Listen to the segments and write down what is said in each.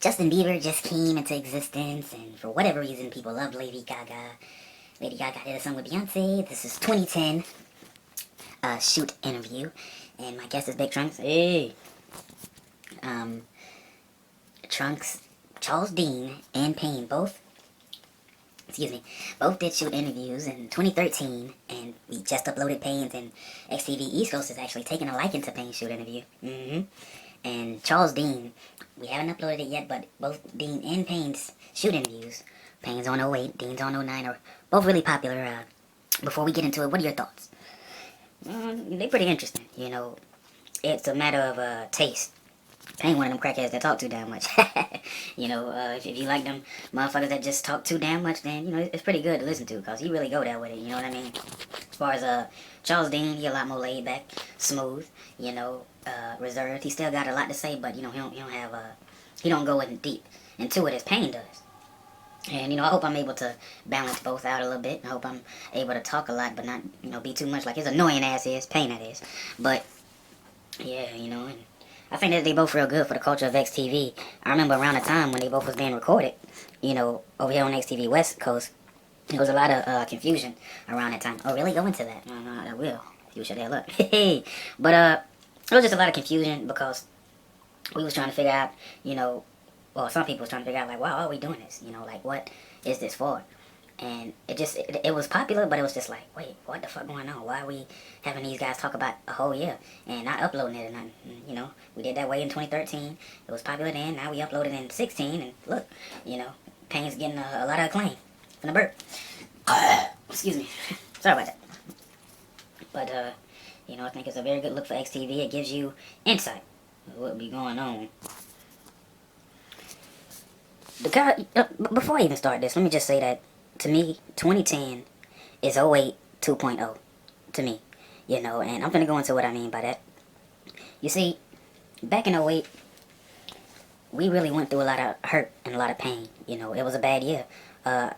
Justin Bieber just came into existence, and for whatever reason, people loved Lady Gaga. Lady Gaga did a song with Beyonce. This is 2010 shoot interview, and my guest is Big Trunks. Hey, um, Trunks, Charles Dean, and Payne both did shoot interviews in 2013, and we just uploaded Payne's, and XTV East Coast is actually taking a liking to Payne's shoot interview. And Charles Dean, we haven't uploaded it yet, but both Dean and Payne's shoot interviews, Payne's on 08, Dean's on 09, are both really popular. Before we get into it, what are your thoughts? They're pretty interesting, It's a matter of taste. I ain't one of them crackheads that talk too damn much. If you like them motherfuckers that just talk too damn much, then, it's pretty good to listen to, because he really go there with it, you know what I mean? As far as Charles Dean, he a lot more laid back, smooth, reserved. He still got a lot to say, but, he don't go in deep into it as Payne does. And, I hope I'm able to balance both out a little bit. I hope I'm able to talk a lot, but not, be too much like his annoying ass is, Payne that is. But, yeah, and I think that they both real good for the culture of XTV. I remember around the time when they both was being recorded, over here on XTV West Coast, there was a lot of confusion around that time. Oh, really? Go into that. I will. You should hell up. But it was just a lot of confusion because we was trying to figure out, some people was trying to figure out, like, why are we doing this? Like, what is this for? And it was popular, but it was just like, wait, what the fuck going on? Why are we having these guys talk about a whole year and not uploading it or nothing? We did that way in 2013. It was popular then. Now we uploaded in 16, and look, Payne's getting a lot of acclaim from the burp. Excuse me. Sorry about that. But, I think it's a very good look for XTV. It gives you insight of what be going on. The guy, before I even start this, let me just say that, to me, 2010 is 08 2.0, to me, and I'm going to go into what I mean by that. You see, back in 08, we really went through a lot of hurt and a lot of pain, it was a bad year. I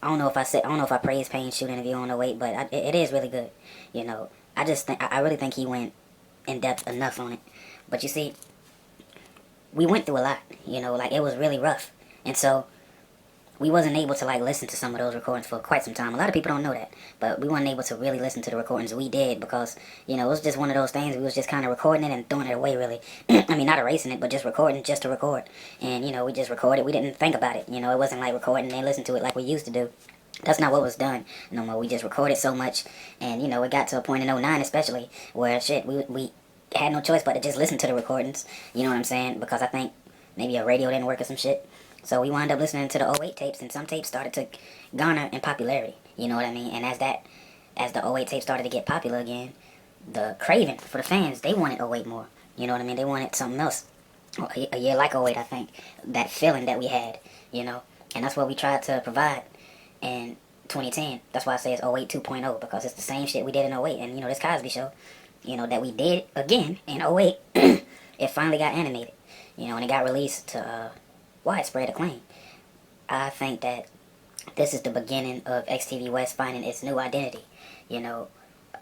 don't know if I praise Payne's shoot interview on 08, but it is really good, I really think he went in depth enough on it. But you see, we went through a lot, it was really rough. And so, we wasn't able to, listen to some of those recordings for quite some time. A lot of people don't know that. But we weren't able to really listen to the recordings we did because, it was just one of those things. We was just kind of recording it and throwing it away, really. I mean, not erasing it, but just recording just to record. And, we just recorded. We didn't think about it. It wasn't like recording and listen to it like we used to do. That's not what was done no more. We just recorded so much. And, it got to a point in 09 especially where, we had no choice but to just listen to the recordings. You know what I'm saying? Because I think maybe a radio didn't work or some shit. So we wound up listening to the 08 tapes, and some tapes started to garner in popularity. You know what I mean? And as the 08 tapes started to get popular again, the craving for the fans, they wanted 08 more. You know what I mean? They wanted something else. A year like 08, I think. That feeling that we had, And that's what we tried to provide in 2010. That's why I say it's 08 2.0, because it's the same shit we did in 08. And, this Cosby Show, that we did again in 08, it finally got animated. And it got released to widespread acclaim. I think that this is the beginning of XTV West finding its new identity.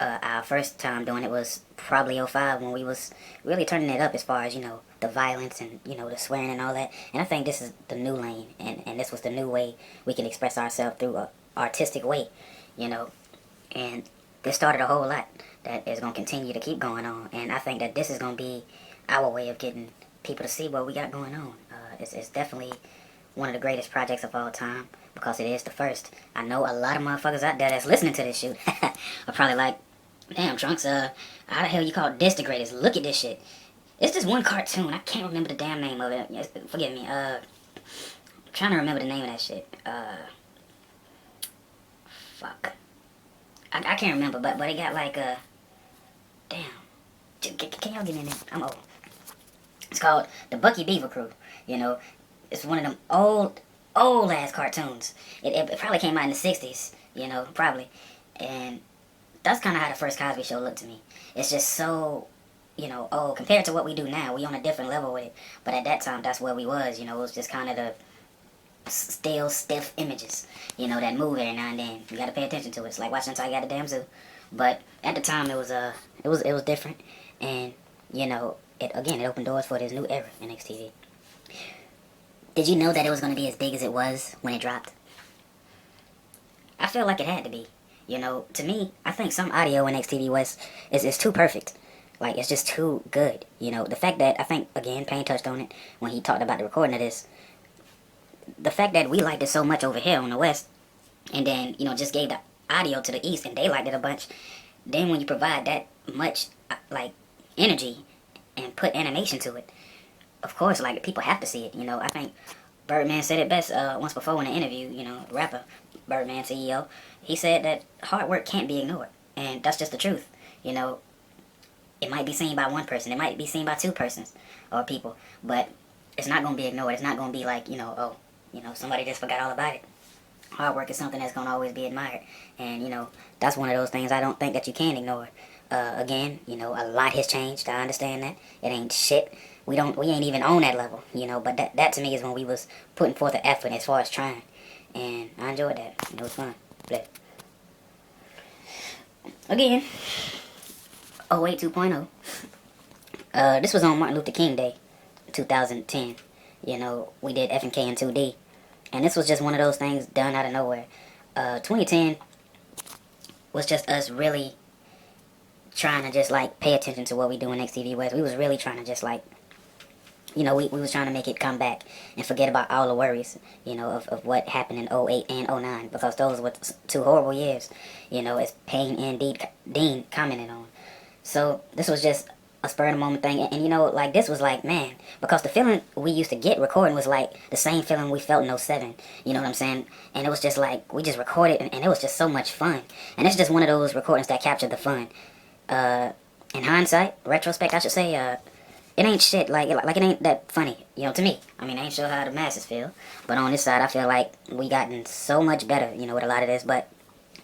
Our first time doing it was probably 05 when we was really turning it up as far as, the violence and, the swearing and all that. And I think this is the new lane, and this was the new way we can express ourselves through a artistic way, And this started a whole lot that is going to continue to keep going on. And I think that this is going to be our way of getting people to see what we got going on. It's definitely one of the greatest projects of all time because it is the first. I know a lot of motherfuckers out there that's listening to this shoot are probably like, damn, Trunks, how the hell you call this the greatest? Look at this shit. It's just one cartoon. I can't remember the damn name of it. Forgive me. I'm trying to remember the name of that shit. Fuck. I can't remember, but it got like damn. Can y'all give me a name? I'm old. It's called The Bucky Beaver Crew. It's one of them old ass cartoons. It probably came out in the 60s, probably. And that's kind of how the first Cosby Show looked to me. It's just so, old. Compared to what we do now, we on a different level with it. But at that time, that's where we was, it was just kind of the still, stiff images, that move every now and then. You gotta pay attention to it. It's like watching until I got a damn zoo. But at the time, it was different. And, it opened doors for this new era in XTV. Did you know that it was going to be as big as it was when it dropped? I feel like it had to be. You know, to me, I think some audio in XTV West is too perfect. Like, it's just too good. You know, the fact that, I think, again, Payne touched on it when he talked about the recording of this. The fact that we liked it so much over here on the West, and then, you know, just gave the audio to the East, and they liked it a bunch. Then when you provide that much, like, energy and put animation to it, of course, like, people have to see it. You know, I think Birdman said it best once before in an interview, you know, rapper, Birdman CEO. He said that hard work can't be ignored. And that's just the truth. You know, it might be seen by one person. It might be seen by two persons or people. But it's not going to be ignored. It's not going to be like, you know, oh, you know, somebody just forgot all about it. Hard work is something that's going to always be admired. And, you know, that's one of those things I don't think that you can ignore. Again, you know, a lot has changed. I understand that. It ain't shit. We ain't even on that level, you know, but that to me is when we was putting forth the effort as far as trying. And I enjoyed that. It was fun. But again, 08 2.0. This was on Martin Luther King Day, 2010. You know, we did FNK in 2D. And this was just one of those things done out of nowhere. 2010 was just us really trying to just, like, pay attention to what we do in XTV West. We was really trying to just, like, you know, we was trying to make it come back and forget about all the worries, you know, of what happened in 08 and 09, because those were two horrible years, you know, as Payne and Dean commented on. So this was just a spur of the moment thing, and you know, like, this was like, man, because the feeling we used to get recording was like the same feeling we felt in 07, you know what I'm saying? And it was just like, we just recorded, and it was just so much fun. And it's just one of those recordings that captured the fun. In hindsight, retrospect, I should say, it ain't shit, like it ain't that funny, you know, to me. I mean, I ain't sure how the masses feel, but on this side, I feel like we gotten so much better, you know, with a lot of this, but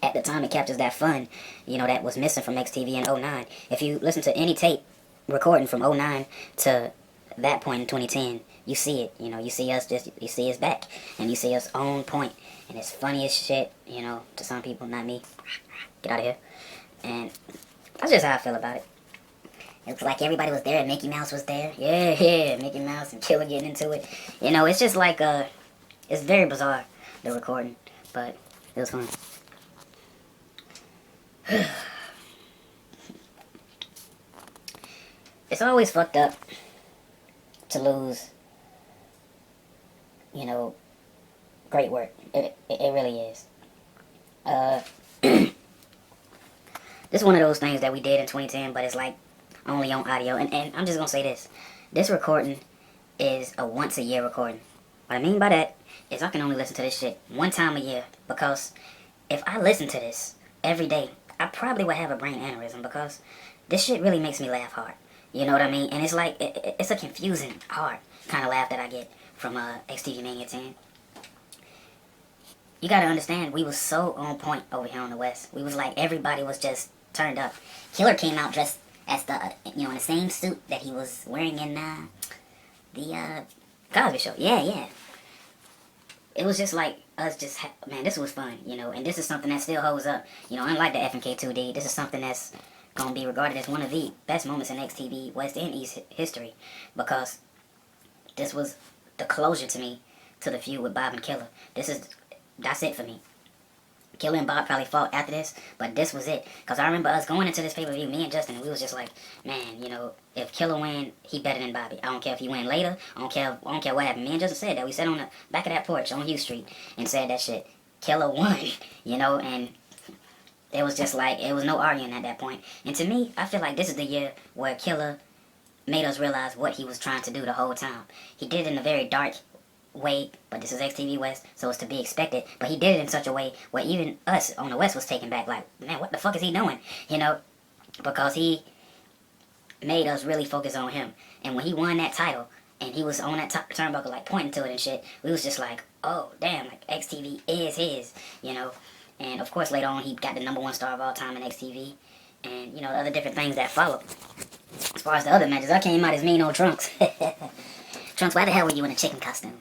at the time, it captures that fun, you know, that was missing from XTV in 09. If you listen to any tape recording from 09 to that point in 2010, you see it, you know, you see us back, and you see us on point, and it's funny as shit, you know, to some people, not me. Get out of here. And that's just how I feel about it. It looks like everybody was there, and Mickey Mouse was there. Yeah, Mickey Mouse and Killer getting into it. You know, it's just like, it's very bizarre, the recording, but it was fun. It's always fucked up to lose, you know, great work. It really is. This is one of those things that we did in 2010, but it's like only on audio. And I'm just going to say this. This recording is a once-a-year recording. What I mean by that is I can only listen to this shit one time a year, because if I listen to this every day, I probably would have a brain aneurysm, because this shit really makes me laugh hard. You know what I mean? And it's like, it's a confusing, hard kind of laugh that I get from XTV Mania 10. You gotta understand, we was so on point over here on the West. We was like, everybody was just turned up. Killer came out dressed as the, you know, in the same suit that he was wearing in the Cosby Show. Yeah. It was just like us just, man, this was fun, you know, and this is something that still holds up. You know, unlike the FNK 2D, this is something that's going to be regarded as one of the best moments in XTV West and East history, because this was the closure to me to the feud with Bob and Killer. That's it for me. Killer and Bob probably fought after this, but this was it. Because I remember us going into this pay-per-view, me and Justin, and we was just like, man, you know, if Killer win, he better than Bobby. I don't care if he win later. I don't care what happened. Me and Justin said that. We sat on the back of that porch on Hugh Street and said that shit. Killer won, you know, and it was just like, it was no arguing at that point. And to me, I feel like this is the year where Killer made us realize what he was trying to do the whole time. He did it in a very dark way, but this is XTV West, so it's to be expected. But he did it in such a way where even us on the West was taken back, like, man, what the fuck is he doing? You know, because he made us really focus on him. And when he won that title, and he was on that turnbuckle, like, pointing to it and shit, we was just like, oh, damn, like, XTV is his, you know. And, of course, later on, he got the #1 star of all time in XTV. And, you know, the other different things that followed. As far as the other matches, I came out as mean old Trunks. Trunks, why the hell were you in a chicken costume?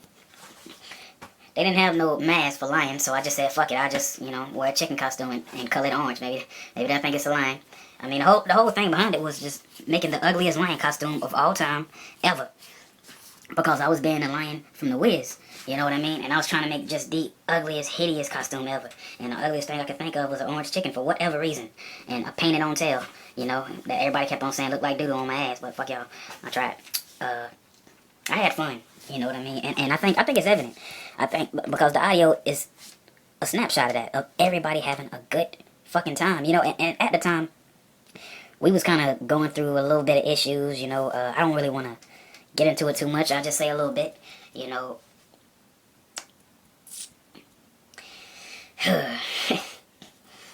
They didn't have no mask for lion, so I just said, fuck it, I'll just, you know, wear a chicken costume and color it orange. Maybe they'll think it's a lion. I mean, the whole thing behind it was just making the ugliest lion costume of all time, ever. because I was being the lion from The Wiz. You know what I mean? And I was trying to make just the ugliest, hideous costume ever. And the ugliest thing I could think of was an orange chicken for whatever reason. And a painted on tail, you know, that everybody kept on saying looked like doodle on my ass. But fuck y'all, I tried. I had fun. You know what I mean? And I think it's evident. I think because the audio is a snapshot of that, of everybody having a good fucking time. You know, and at the time, we was kind of going through a little bit of issues. You know, I don't really want to get into it too much. I'll just say a little bit. You know,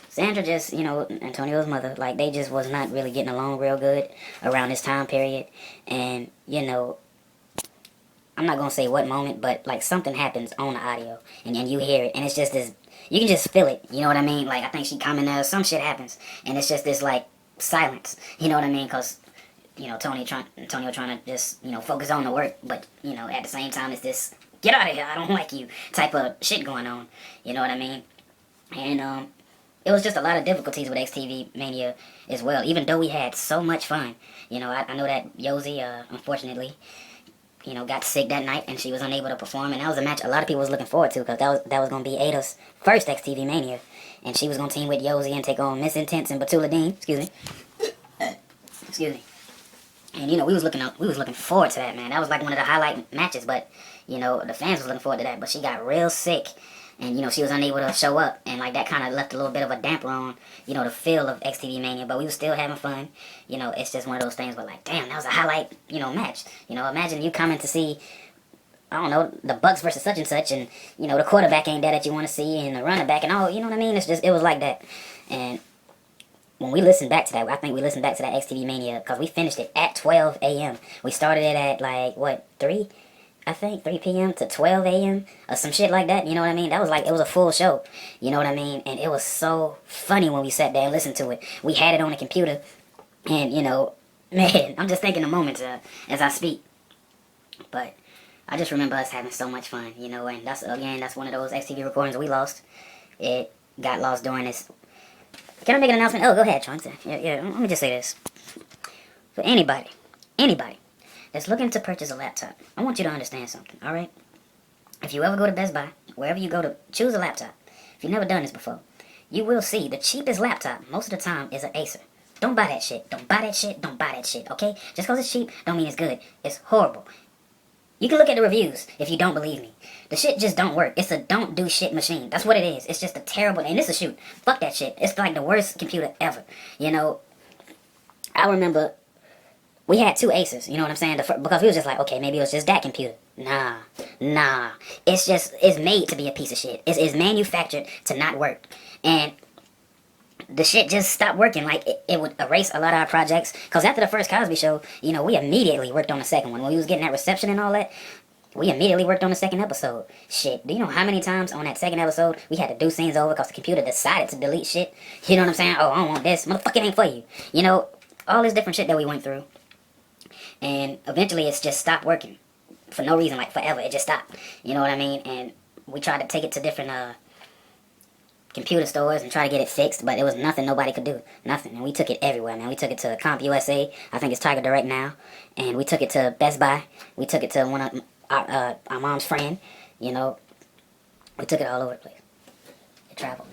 Sandra just, you know, Antonio's mother, like, they just was not really getting along real good around this time period. And, you know, I'm not going to say what moment, but, like, something happens on the audio. And you hear it, and it's just this, you can just feel it, you know what I mean? Like, I think she commented, some shit happens. And it's just this, like, silence, you know what I mean? Because, you know, Antonio trying to just, you know, focus on the work. But, you know, at the same time, it's this, get out of here, I don't like you type of shit going on. You know what I mean? And it was just a lot of difficulties with XTV Mania as well, even though we had so much fun. You know, I know that Yosi, unfortunately, you know, got sick that night and she was unable to perform, and that was a match a lot of people was looking forward to, because that was going to be Ada's first XTV Mania, and she was going to team with Yosi and take on Miss Intense and Batula Dean, excuse me. And, you know, we was looking forward to that, man. That was like one of the highlight matches, but, you know, the fans was looking forward to that, but she got real sick. And, you know, she was unable to show up. And, like, that kind of left a little bit of a damper on, you know, the feel of XTV Mania. But we were still having fun. You know, it's just one of those things where, like, damn, that was a highlight, you know, match. You know, imagine you coming to see, I don't know, the Bucks versus such and such. And, you know, the quarterback ain't there that you want to see. And the running back and all, you know what I mean? It's just, it was like that. And when we listened back to that, I think we listened back to that XTV Mania, because we finished it at 12 a.m. We started it at, like, what, 3? I think 3 p.m. to 12 a.m. or some shit like that, you know what I mean? That was like, it was a full show, you know what I mean? And it was so funny when we sat there and listened to it. We had it on the computer, and, you know, man, I'm just thinking the moments as I speak. But I just remember us having so much fun, you know, and that's one of those XTV recordings we lost. It got lost during this. Can I make an announcement? Oh, go ahead, Tron. Yeah, let me just say this. For anybody that's looking to purchase a laptop, I want you to understand something, alright? If you ever go to Best Buy, wherever you go to choose a laptop, if you've never done this before, you will see the cheapest laptop most of the time is an Acer. Don't buy that shit. Don't buy that shit. Don't buy that shit, okay? Just because it's cheap don't mean it's good. It's horrible. You can look at the reviews if you don't believe me. The shit just don't work. It's a don't do shit machine. That's what it is. It's just a terrible, and it's a shoot. Fuck that shit. It's like the worst computer ever. You know, I remember we had 2 Acers, you know what I'm saying? Because we was just like, okay, maybe it was just that computer. Nah. It's made to be a piece of shit. It's manufactured to not work. And the shit just stopped working. Like, it would erase a lot of our projects. Because after the first Cosby Show, you know, we immediately worked on the second one. When we was getting that reception and all that, we immediately worked on the second episode. Shit, do you know how many times on that second episode we had to do scenes over because the computer decided to delete shit? You know what I'm saying? Oh, I don't want this. Motherfucker, it ain't for you. You know, all this different shit that we went through. And eventually it's just stopped working. For no reason, like forever. It just stopped. You know what I mean? And we tried to take it to different computer stores and try to get it fixed, but it was nothing nobody could do. Nothing. And we took it everywhere, man. We took it to Comp USA. I think it's Tiger Direct now. And we took it to Best Buy. We took it to one of our mom's friend. You know, we took it all over the place. It traveled.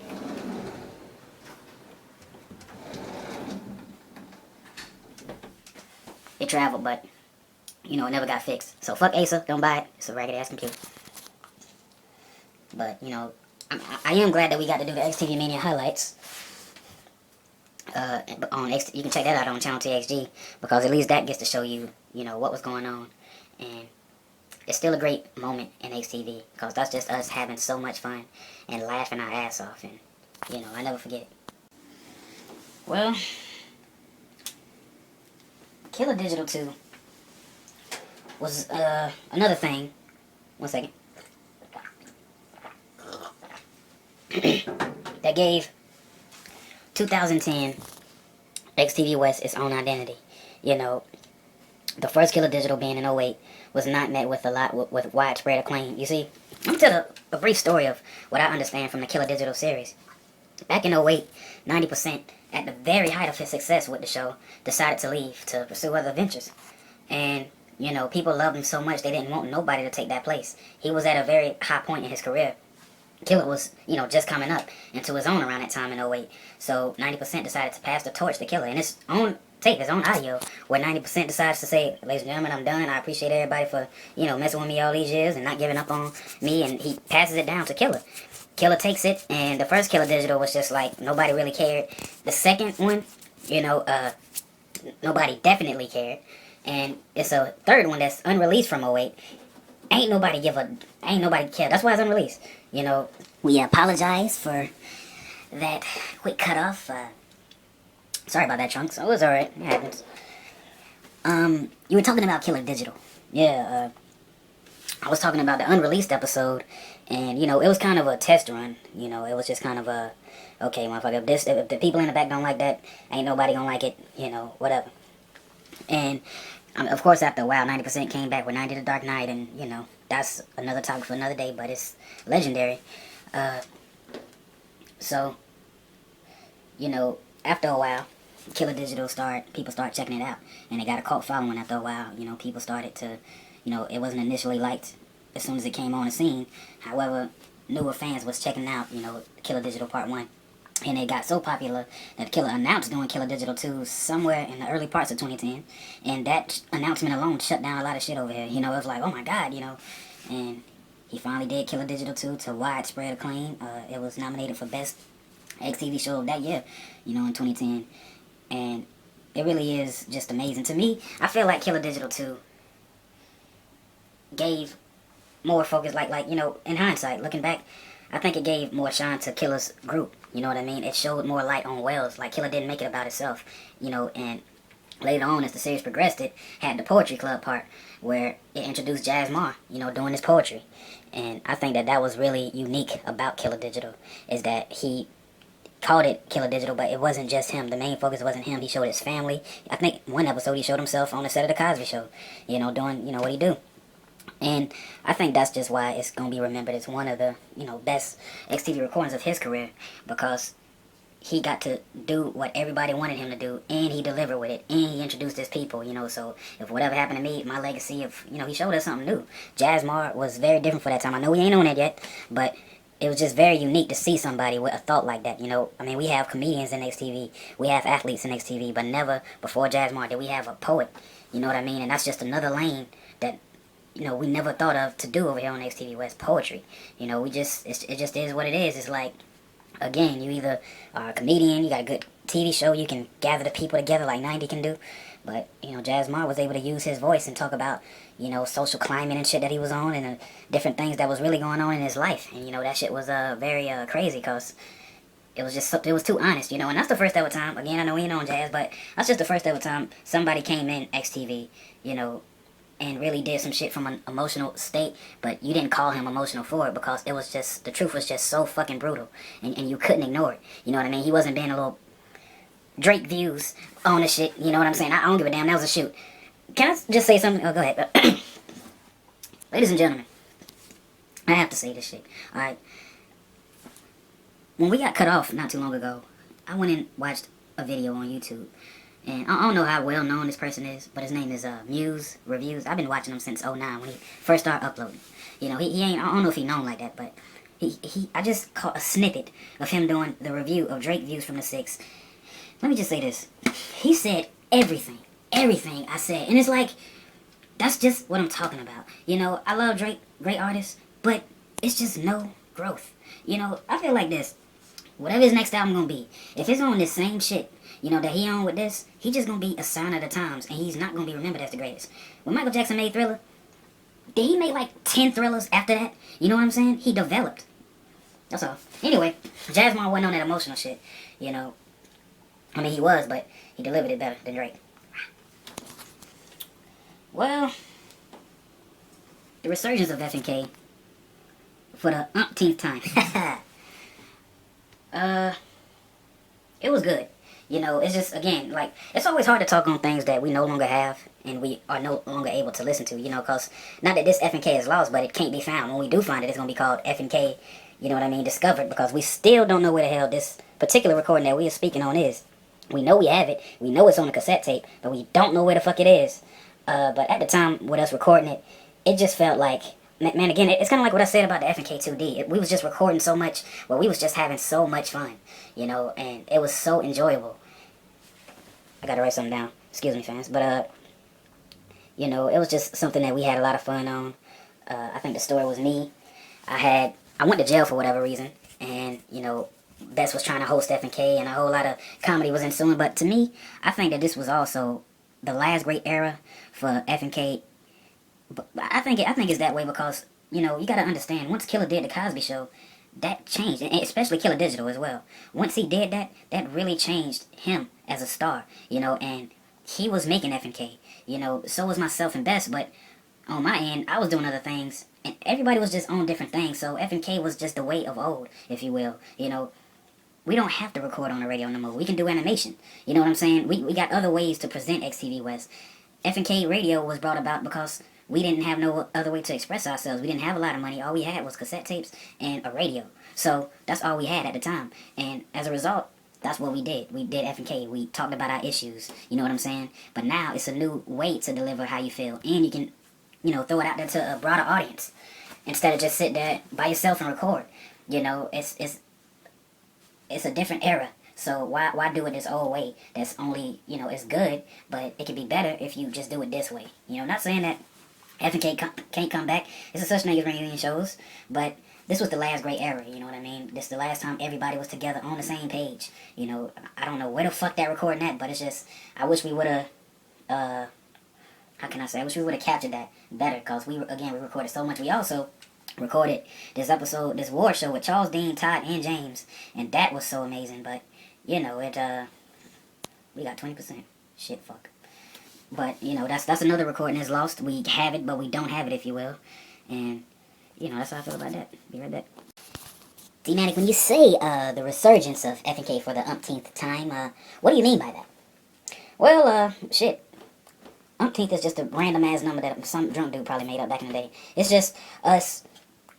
It traveled, but, you know, it never got fixed. So fuck Acer, don't buy it. It's a ragged ass computer. But, you know, I am glad that we got to do the XTV Mania highlights. You can check that out on Channel TXG, because at least that gets to show you, you know, what was going on. And it's still a great moment in XTV, because that's just us having so much fun and laughing our ass off. And, you know, I never forget it. Well, Killer Digital 2 was another thing. One second. That gave 2010 XTV West its own identity. You know, the first Killer Digital, being in '08, was not met with with widespread acclaim. You see, let me tell a brief story of what I understand from the Killer Digital series. Back in '08, 90%, at the very height of his success with the show, decided to leave to pursue other ventures. And You know, people loved him so much they didn't want nobody to take that place. He was at a very high point in his career. Killer was, you know, just coming up into his own around that time in '08. So 90% decided to pass the torch to Killer. And his own tape, his own audio, where 90% decides to say, ladies and gentlemen, I'm done. I appreciate everybody for, you know, messing with me all these years and not giving up on me. And he passes it down to Killer. Killer takes it, and the first Killer Digital was just like, nobody really cared. The second one, you know, nobody definitely cared. And it's a third one that's unreleased from '08. Ain't nobody care. That's why it's unreleased. You know, we apologize for that quick cutoff. Sorry about that, Trunks. Oh, it's alright. It happens. You were talking about Killer Digital. Yeah, I was talking about the unreleased episode, and, you know, it was kind of a test run. You know, it was just kind of a, okay, motherfucker, if the people in the back don't like that, ain't nobody gonna like it, you know, whatever. And, of course, after a while, 90% came back with 90 The Dark Knight, and, you know, that's another topic for another day, but it's legendary. So, you know, after a while, Killer Digital people start checking it out, and it got a cult following after a while. You know, people started to, you know, it wasn't initially liked as soon as it came on the scene. However, newer fans was checking out, you know, Killer Digital Part 1. And it got so popular that Killer announced doing Killer Digital 2 somewhere in the early parts of 2010. And that announcement alone shut down a lot of shit over here. You know, it was like, oh my God, you know. And he finally did Killer Digital 2 to widespread acclaim. It was nominated for Best XTV Show of that year, you know, in 2010. And it really is just amazing. To me, I feel like Killer Digital 2 gave more focus, like, you know, in hindsight, looking back, I think it gave more shine to Killer's group. You know what I mean? It showed more light on Wells. Like, Killer didn't make it about itself, you know, and later on, as the series progressed, it had the Poetry Club part where it introduced Jazz Mar, you know, doing his poetry. And I think that was really unique about Killer Digital, is that he called it Killer Digital, but it wasn't just him. The main focus wasn't him. He showed his family. I think one episode he showed himself on the set of The Cosby Show, you know, doing, you know, what he do. And I think that's just why it's going to be remembered as one of the, you know, best XTV recordings of his career, because he got to do what everybody wanted him to do, and he delivered with it, and he introduced his people, you know. So if whatever happened to me, my legacy of, you know, he showed us something new. Jazz Mar was very different for that time. I know we ain't on it yet, but it was just very unique to see somebody with a thought like that, you know. I mean, we have comedians in XTV, we have athletes in XTV, but never before Jazz Mar did we have a poet, you know what I mean? And that's just another lane that, you know, we never thought of to do over here on XTV West, poetry. You know, it just is what it is. It's like, again, you either are a comedian, you got a good TV show, you can gather the people together like 90 can do. But, you know, Jazz Mar was able to use his voice and talk about, you know, social climate and shit that he was on, and different things that was really going on in his life. And, you know, that shit was very crazy, because it was too honest, you know. And that's the first ever time, again, I know we ain't on Jazz, but that's just the first ever time somebody came in XTV, you know, and really did some shit from an emotional state, but you didn't call him emotional for it, because it was just, the truth was just so fucking brutal, and you couldn't ignore it. You know what I mean? He wasn't being a little Drake views on the shit, you know what I'm saying? I don't give a damn, that was a shoot. Can I just say something? Oh, go ahead. Ladies and gentlemen, I have to say this shit, alright? When we got cut off not too long ago, I went and watched a video on YouTube. And I don't know how well known this person is, but his name is Muse Reviews. I've been watching him since '09 when he first started uploading. You know, he ain't, I don't know if he known like that, but I just caught a snippet of him doing the review of Drake Views from the 6. Let me just say this. He said everything I said. And it's like, that's just what I'm talking about. You know, I love Drake, great artist, but it's just no growth. You know, I feel like this. Whatever his next album gonna be, if it's on this same shit, you know, that he on with this, he just gonna be a sign of the times, and he's not gonna be remembered as the greatest. When Michael Jackson made Thriller, did he make like 10 thrillers after that? You know what I'm saying? He developed. That's all. Anyway, Jazz Mar wasn't on that emotional shit, you know. I mean, he was, but he delivered it better than Drake. Well, the resurgence of FNK for the umpteenth time. It was good. You know, it's just, again, like, it's always hard to talk on things that we no longer have and we are no longer able to listen to, you know, because not that this FNK is lost, but it can't be found. When we do find it, it's going to be called FNK, you know what I mean, discovered, because we still don't know where the hell this particular recording that we are speaking on is. We know we have it. We know it's on a cassette tape, but we don't know where the fuck it is. But at the time, with us recording it, it just felt like, man, again, it's kind of like what I said about the FNK2D. We was just recording so much, well, we was just having so much fun, you know, and it was so enjoyable. I gotta write something down. Excuse me, fans. But, you know, it was just something that we had a lot of fun on. I think the story was me. I went to jail for whatever reason, and, you know, Bess was trying to host FNK, and a whole lot of comedy was ensuing. But to me, I think that this was also the last great era for FNK. But I think it's that way because, you know, you got to understand, once Killer did the Cosby Show, that changed, and especially Killer Digital as well. Once he did that, that really changed him as a star, you know, and he was making FNK, you know, so was myself and Bess, but on my end, I was doing other things, and everybody was just on different things, so FNK was just the way of old, if you will, you know. We don't have to record on the radio no more. We can do animation. You know what I'm saying? We got other ways to present XTV West. FNK Radio was brought about because we didn't have no other way to express ourselves. We didn't have a lot of money. All we had was cassette tapes and a radio. So that's all we had at the time. And as a result, that's what we did. We did FNK. We talked about our issues. You know what I'm saying? But now it's a new way to deliver how you feel. And you can, you know, throw it out there to a broader audience instead of just sit there by yourself and record. You know, it's a different era. So why do it this old way? That's only, you know, it's good, but it could be better if you just do it this way. You know, not saying that FNK can't come back. It's a such thing as reunion shows, but this was the last great era. You know what I mean? This is the last time everybody was together on the same page. You know, I don't know where the fuck that recording at, but it's just, I wish we would have, how can I say? I wish we would have captured that better, because we recorded so much. We also recorded this episode, this war show with Charles, Dean, Todd, and James, and that was so amazing. But you know, we got 20%. Shit, fuck. But you know, that's another recording that's lost. We have it, but we don't have it, if you will. And you know, that's how I feel about that. Be right back. D-Matic, when you say the resurgence of FNK for the umpteenth time, what do you mean by that? Well, shit. Umpteenth is just a random ass number that some drunk dude probably made up back in the day. It's just us.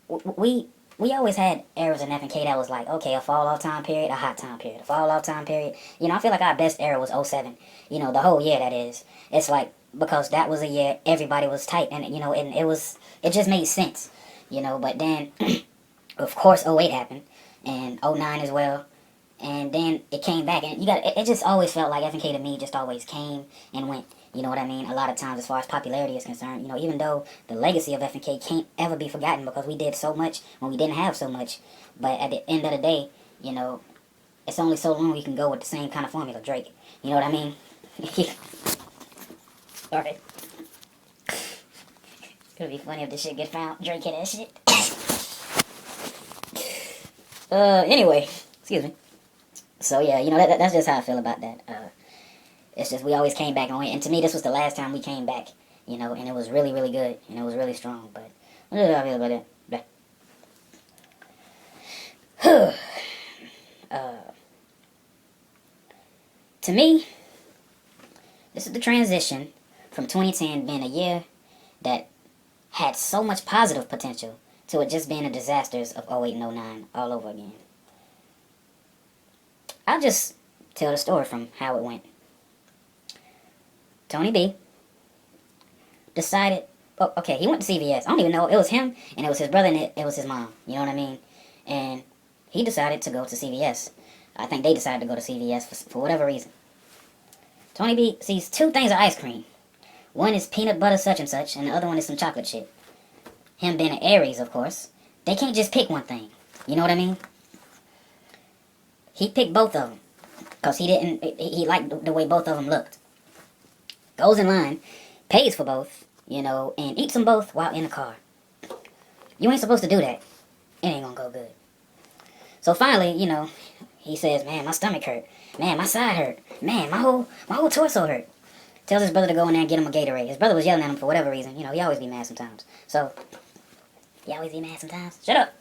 We always had eras in FNK that was like, okay, a fall off time period, a hot time period, a fall off time period. You know, I feel like our best era was '07. You know, the whole year, that is. It's like, because that was a year everybody was tight, and you know, and it just made sense. You know, but then, of course, '08 happened, and '09 as well. And then it came back, and it just always felt like FNK to me just always came and went. You know what I mean? A lot of times, as far as popularity is concerned, you know, even though the legacy of FNK can't ever be forgotten because we did so much when we didn't have so much. But at the end of the day, you know, it's only so long you can go with the same kind of formula, Drake. You know what I mean? Alright. It'll be funny if this shit get found. Drake hit that shit. Anyway, excuse me. So yeah, you know, that's just how I feel about that. It's just we always came back and went. And to me, this was the last time we came back, you know, and it was really, really good. And it was really strong. But what did I feel about it? To me, this is the transition from 2010 being a year that had so much positive potential to it just being the disasters of '08 and '09 all over again. I'll just tell the story from how it went. Tony B decided, oh, okay, he went to CVS. I don't even know, it was him, and it was his brother, and it was his mom. You know what I mean? And he decided to go to CVS. I think they decided to go to CVS for whatever reason. Tony B sees two things of ice cream. One is peanut butter such and such, and the other one is some chocolate shit. Him being an Aries, of course, they can't just pick one thing. You know what I mean? He picked both of them, because he liked the way both of them looked. Goes in line, pays for both, you know, and eats them both while in the car. You ain't supposed to do that. It ain't gonna go good. So finally, you know, he says, man, my stomach hurt. Man, my side hurt. Man, my whole torso hurt. Tells his brother to go in there and get him a Gatorade. His brother was yelling at him for whatever reason. You know, he always be mad sometimes. So, he always be mad sometimes. Shut up.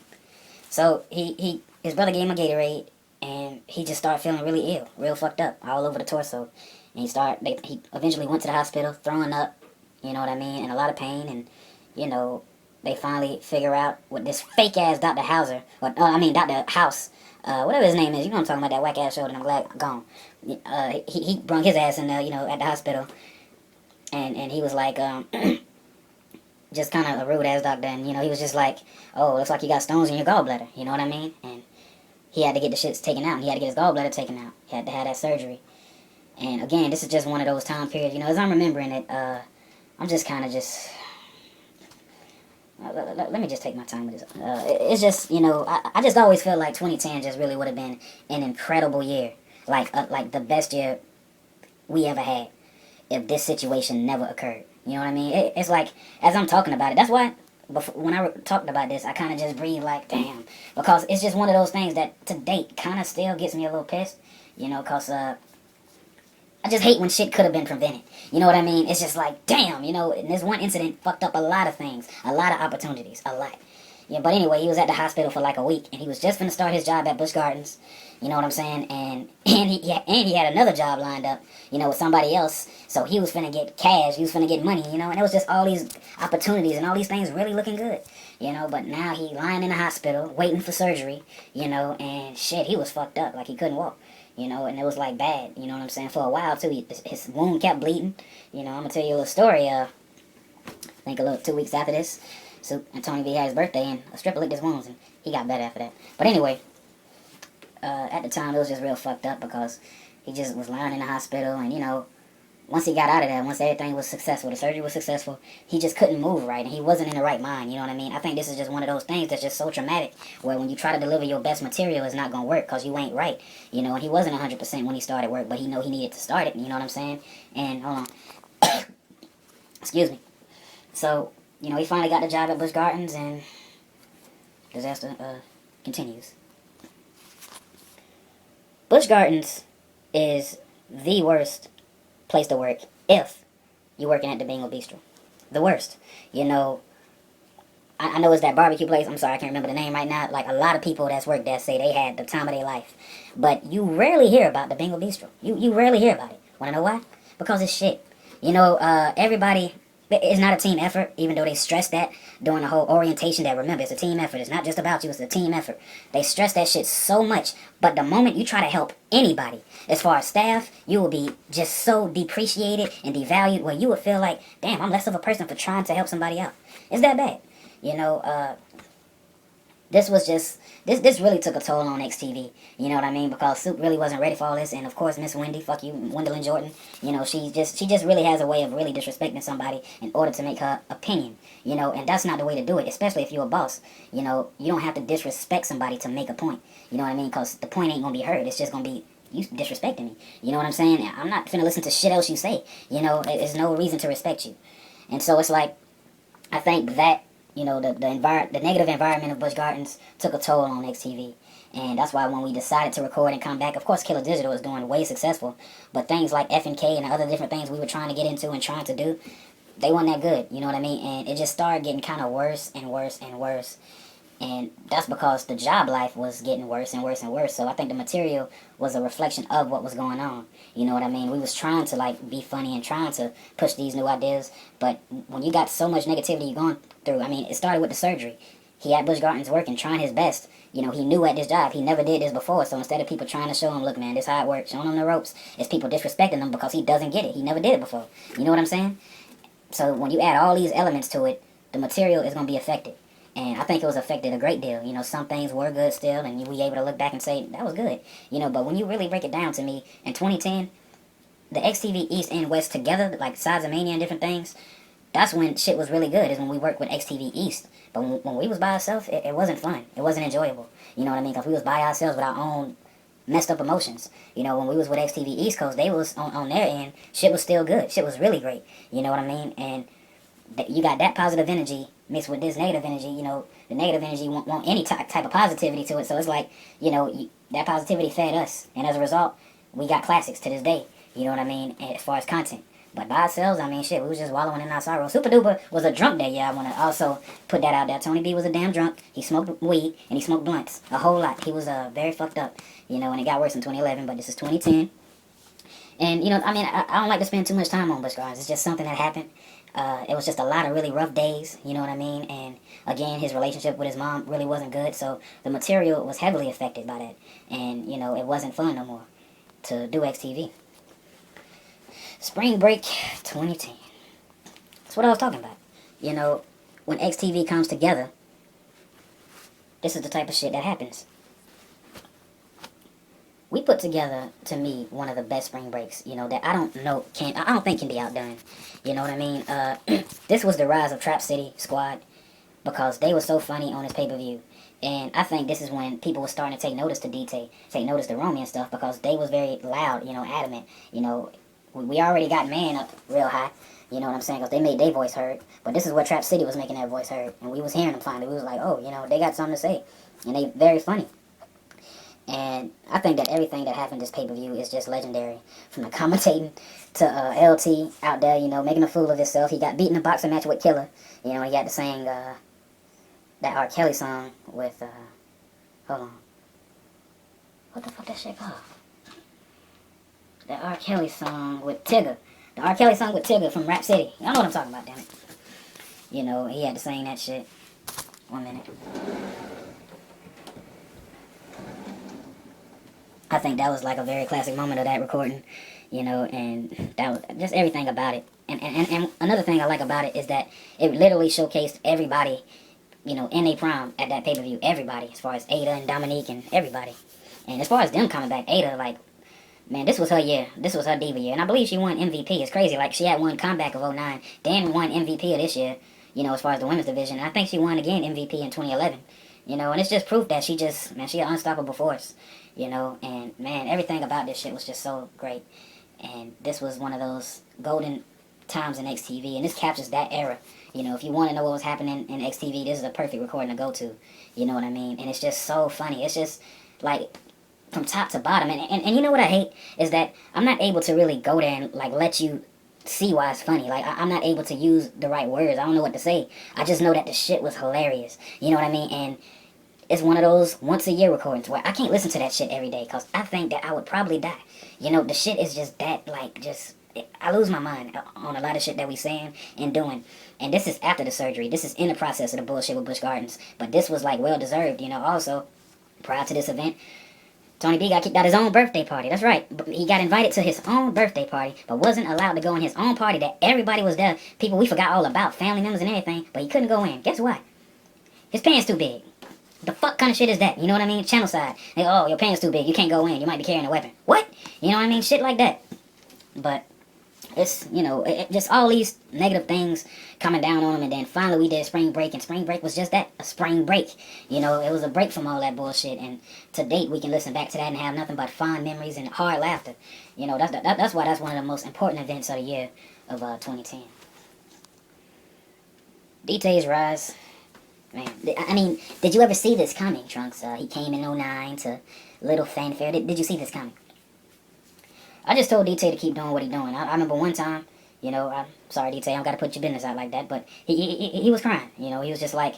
So, his brother gave him a Gatorade, and he just started feeling really ill, real fucked up, all over the torso. And he eventually went to the hospital, throwing up, you know what I mean, and a lot of pain, and, you know, they finally figure out with this fake-ass Dr. Hauser, Dr. House, whatever his name is, you know what I'm talking about, that whack-ass show that I'm glad gone. He brung his ass in there, you know, at the hospital, and he was like, just kind of a rude ass doctor, and he was just like, oh, looks like you got stones in your gallbladder, you know what I mean? And he had to get the shits taken out, and he had to get his gallbladder taken out. He had to have that surgery. And again, this is just one of those time periods, as I'm remembering it, I'm just kind of just, let me just take my time with this. It's just, I just always feel like 2010 just really would have been an incredible year, like the best year we ever had, if this situation never occurred. You know what I mean? It's like, as I'm talking about it, that's why when I talked about this, I kind of just breathed like, damn. Because it's just one of those things that, to date, kind of still gets me a little pissed. Because I just hate when shit could have been prevented. You know what I mean? It's just like, damn, and this one incident fucked up a lot of things. A lot of opportunities. A lot. Yeah, but anyway, he was at the hospital for like a week, and he was just finna start his job at Busch Gardens. You know what I'm saying? And he had another job lined up, with somebody else. So he was finna get cash. He was finna get money, and it was just all these opportunities and all these things really looking good, But now he lying in the hospital waiting for surgery, and shit, he was fucked up, like he couldn't walk, and it was like bad, you know what I'm saying? For a while too, his wound kept bleeding. I'm gonna tell you a little story. I think a little 2 weeks after this. So, and Tony B had his birthday, and a stripper licked his wounds, and he got better after that. But anyway, at the time, it was just real fucked up because he just was lying in the hospital, and, once he got out of there, once everything was successful, the surgery was successful, he just couldn't move right, and he wasn't in the right mind, you know what I mean? I think this is just one of those things that's just so traumatic, where when you try to deliver your best material, it's not going to work because you ain't right, and he wasn't 100% when he started work, but he needed to start it, you know what I'm saying? And, hold on. Excuse me. So, he finally got the job at Busch Gardens, and disaster continues. Busch Gardens is the worst place to work if you're working at the Bingo Bistro. The worst. I know it's that barbecue place. I'm sorry, I can't remember the name right now. Like, a lot of people that's worked there say they had the time of their life. But you rarely hear about the Bingo Bistro. You rarely hear about it. Want to know why? Because it's shit. Everybody... It's not a team effort, even though they stress that during the whole orientation, that remember, it's a team effort. It's not just about you, it's a team effort. They stress that shit so much, but the moment you try to help anybody, as far as staff, you will be just so depreciated and devalued where you would feel like, damn, I'm less of a person for trying to help somebody out. It's that bad. This was just, this really took a toll on XTV, you know what I mean? Because Soup really wasn't ready for all this, and of course Miss Wendy, fuck you, Gwendolyn Jordan, she just really has a way of really disrespecting somebody in order to make her opinion, and that's not the way to do it, especially if you're a boss, you don't have to disrespect somebody to make a point, you know what I mean? Because the point ain't gonna be heard, it's just gonna be, you disrespecting me, you know what I'm saying? I'm not finna listen to shit else you say, there's no reason to respect you, and so it's like, I think that, the negative environment of Busch Gardens took a toll on XTV. And that's why when we decided to record and come back, of course Killer Digital is doing way successful, but things like FNK and the other different things we were trying to get into and trying to do, they weren't that good, you know what I mean? And it just started getting kind of worse and worse and worse. And that's because the job life was getting worse and worse and worse. So I think the material was a reflection of what was going on. You know what I mean? We was trying to like be funny and trying to push these new ideas. But when you got so much negativity you're going through, I mean, it started with the surgery. He had Busch Gardens working, trying his best. He knew at this job. He never did this before. So instead of people trying to show him, look, man, this how it works, showing him the ropes, it's people disrespecting him because he doesn't get it. He never did it before. You know what I'm saying? So when you add all these elements to it, the material is going to be affected. And I think it was affected a great deal. Some things were good still, and we able to look back and say, that was good. But when you really break it down to me, in 2010, the XTV East and West together, like Sides of Mania and different things, that's when shit was really good, is when we worked with XTV East. But when we was by ourselves, it wasn't fun. It wasn't enjoyable. You know what I mean? Because we was by ourselves with our own messed up emotions. When we was with XTV East Coast, they was on their end, shit was still good. Shit was really great. You know what I mean? And you got that positive energy mixed with this negative energy. The negative energy want any type of positivity to it. So it's like, that positivity fed us. And as a result, we got classics to this day. You know what I mean? As far as content. But by ourselves, I mean, shit, we was just wallowing in our sorrow. Super Duper was a drunk that year. I want to also put that out there. Tony B was a damn drunk. He smoked weed and he smoked blunts. A whole lot. He was very fucked up. And it got worse in 2011, but this is 2010. And, I don't like to spend too much time on Busch Gardens. It's just something that happened. It was just a lot of really rough days, you know what I mean? And again, his relationship with his mom really wasn't good, so the material was heavily affected by that. And, it wasn't fun no more to do XTV. Spring break 2010. That's what I was talking about. You know, when XTV comes together, this is the type of shit that happens. We put together, to me, one of the best spring breaks, you know, that I don't think can be outdone. You know what I mean? This was the rise of Trap City Squad because they were so funny on this pay-per-view. And I think this is when people were starting to take notice to DT, take notice to Romy and stuff because they was very loud, you know, adamant. You know, we already got Man up real high, you know what I'm saying, because they made their voice heard. But this is where Trap City was making their voice heard. And we was hearing them finally. We was like, oh, you know, they got something to say. And they very funny. And I think that everything that happened this pay-per-view is just legendary. From the commentating to LT out there, you know, making a fool of himself. He got beat in a boxing match with Killer. You know, he got to sing that R. Kelly song with, hold on. What the fuck that shit called? That R. Kelly song with Tigger. The R. Kelly song with Tigger from Rap City. Y'all know what I'm talking about, damn it. You know, he had to sing that shit. 1 minute. I think that was like a very classic moment of that recording, you know, and that was just everything about it. And another thing I like about it is that it literally showcased everybody, you know, in a prime at that pay-per-view. Everybody, as far as Ada and Dominique and everybody. And as far as them coming back, Ada, like, man, this was her year. This was her diva year. And I believe she won MVP. It's crazy. Like, she had won Comeback of '09, then won MVP of this year, you know, as far as the women's division. And I think she won again MVP in 2011. You know, and it's just proof that she just, man, she an unstoppable force. You know, and man, everything about this shit was just so great. And this was one of those golden times in XTV, and this captures that era. You know, if you want to know what was happening in XTV, this is a perfect recording to go to. You know what I mean? And it's just so funny. It's just like from top to bottom. And you know what I hate is that I'm not able to really go there and like let you see why it's funny. Like I'm not able to use the right words. I don't know what to say. I just know that the shit was hilarious. You know what I mean? And it's one of those once-a-year recordings where I can't listen to that shit every day because I think that I would probably die. You know, the shit is just that, like, I lose my mind on a lot of shit that we saying and doing. And this is after the surgery. This is in the process of the bullshit with Busch Gardens. But this was, like, well-deserved, you know. Also, prior to this event, Tony B got kicked out his own birthday party. That's right. He got invited to his own birthday party, but wasn't allowed to go in his own party that everybody was there. People we forgot all about, family members and everything, but he couldn't go in. Guess why? His pants too big. The fuck kind of shit is that? You know what I mean? Channel side. They, oh, your pants too big. You can't go in. You might be carrying a weapon. What? You know what I mean? Shit like that. But it's, you know, just all these negative things coming down on him. And then finally we did spring break. And spring break was just that, a spring break. You know, it was a break from all that bullshit. And to date, we can listen back to that and have nothing but fond memories and hard laughter. You know, that's why that's one of the most important events of the year of 2010. DT's rise. Man, I mean, did you ever see this coming, Trunks? He came in '09 to little fanfare. Did you see this coming? I just told DT to keep doing what he's doing. I remember one time, you know, I'm sorry, DT, I don't got to put your business out like that, but he was crying. You know, he was just like,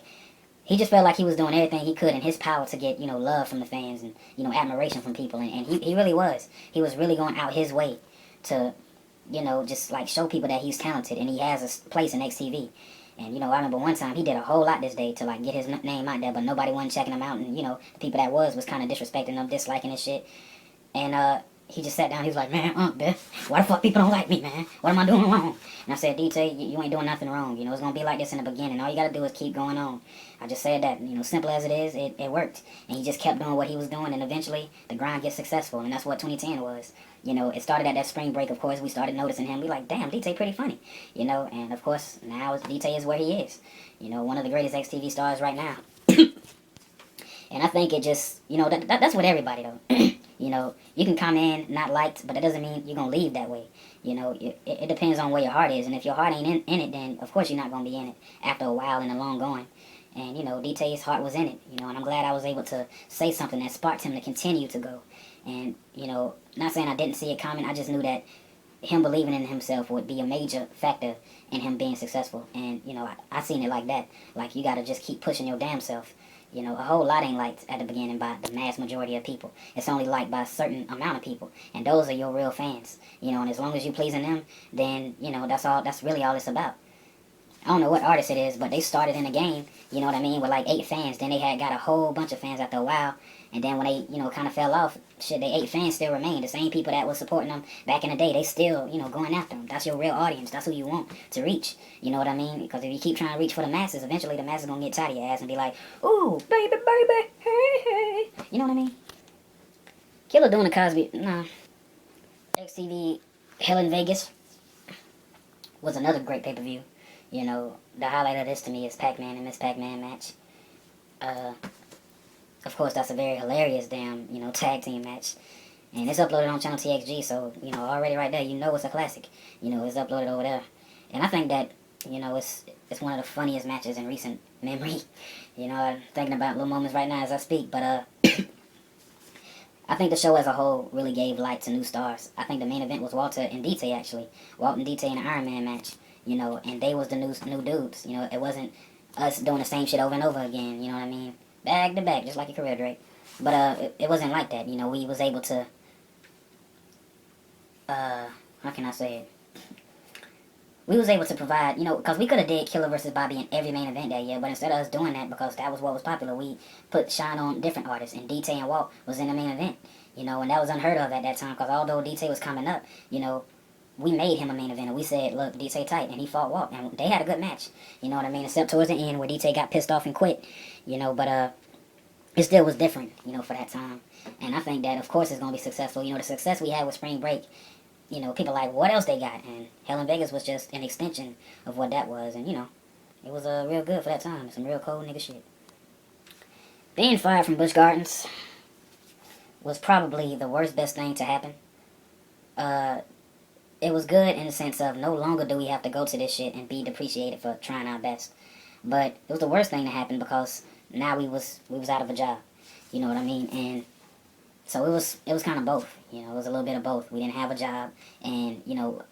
he just felt like he was doing everything he could in his power to get, you know, love from the fans and, you know, admiration from people. And he really was. He was really going out his way to, you know, just like show people that he's talented and he has a place in XTV. And, you know, I remember one time he did a whole lot this day to, like, get his name out there, but nobody wasn't checking him out. And, you know, the people that was kind of disrespecting him, disliking his shit. And he just sat down. He was like, man, Biff, why the fuck people don't like me, man? What am I doing wrong? And I said, DT, you ain't doing nothing wrong. You know, it's going to be like this in the beginning. All you got to do is keep going on. I just said that, you know, simple as it is, it worked. And he just kept doing what he was doing, and eventually the grind gets successful. And that's what 2010 was. You know, it started at that spring break, of course. We started noticing him. We like, damn, DT pretty funny. You know, and of course, now DT is where he is. You know, one of the greatest XTV stars right now. And I think it just, you know, that's with everybody, though. You know, you can come in not liked, but that doesn't mean you're going to leave that way. You know, it depends on where your heart is. And if your heart ain't in it, then of course you're not going to be in it after a while and a long going. And, you know, DT's heart was in it, you know, and I'm glad I was able to say something that sparked him to continue to go. And, you know, not saying I didn't see it coming, I just knew that him believing in himself would be a major factor in him being successful. And, you know, I seen it like that. Like, you got to just keep pushing your damn self. You know, a whole lot ain't liked at the beginning by the mass majority of people. It's only liked by a certain amount of people. And those are your real fans. You know, and as long as you pleasing them, then, you know, that's really all it's about. I don't know what artist it is, but they started in a game, you know what I mean, with like 8 fans. Then they had got a whole bunch of fans after a while. And then when they, kind of fell off, shit, they 8 fans still remain. The same people that was supporting them back in the day, they still, going after them. That's your real audience. That's who you want to reach. You know what I mean? Because if you keep trying to reach for the masses, eventually the masses gonna get tired of your ass and be like, ooh, baby, baby, hey, hey. You know what I mean? Killer doing the Cosby, nah. XTV Hell in Vegas was another great pay-per-view. The highlight of this to me is Pac-Man and Miss Pac-Man match. Of course, that's a very hilarious damn, tag team match. And it's uploaded on Channel TXG, so, already right there, it's a classic. It's uploaded over there. And I think that, it's one of the funniest matches in recent memory. I'm thinking about little moments right now as I speak, but, I think the show as a whole really gave light to new stars. I think the main event was Walter and DT, actually. Walt and DT in an Iron Man match, and they was the new dudes. It wasn't us doing the same shit over and over again, you know what I mean? Back to back, just like your career, Drake. But it wasn't like that, we was able to, how can I say it? We was able to provide, because we could have did Killer versus Bobby in every main event that year, but instead of us doing that, because that was what was popular, we put shine on different artists, and DT and Walt was in the main event, and that was unheard of at that time, because although DT was coming up, we made him a main eventer. We said, look, DT tight, and he fought Walt, and they had a good match, you know what I mean, except towards the end where DT got pissed off and quit, but it still was different, for that time, and I think that, of course, it's going to be successful. The success we had with Spring Break, people like, what else they got? And Hell in Vegas was just an extension of what that was. And, it was real good for that time. Some real cold nigga shit. Being fired from Busch Gardens was probably the worst best thing to happen. It was good in the sense of no longer do we have to go to this shit and be depreciated for trying our best. But it was the worst thing to happen because now we was out of a job. You know what I mean? And so it was kind of both, it was a little bit of both. We didn't have a job, and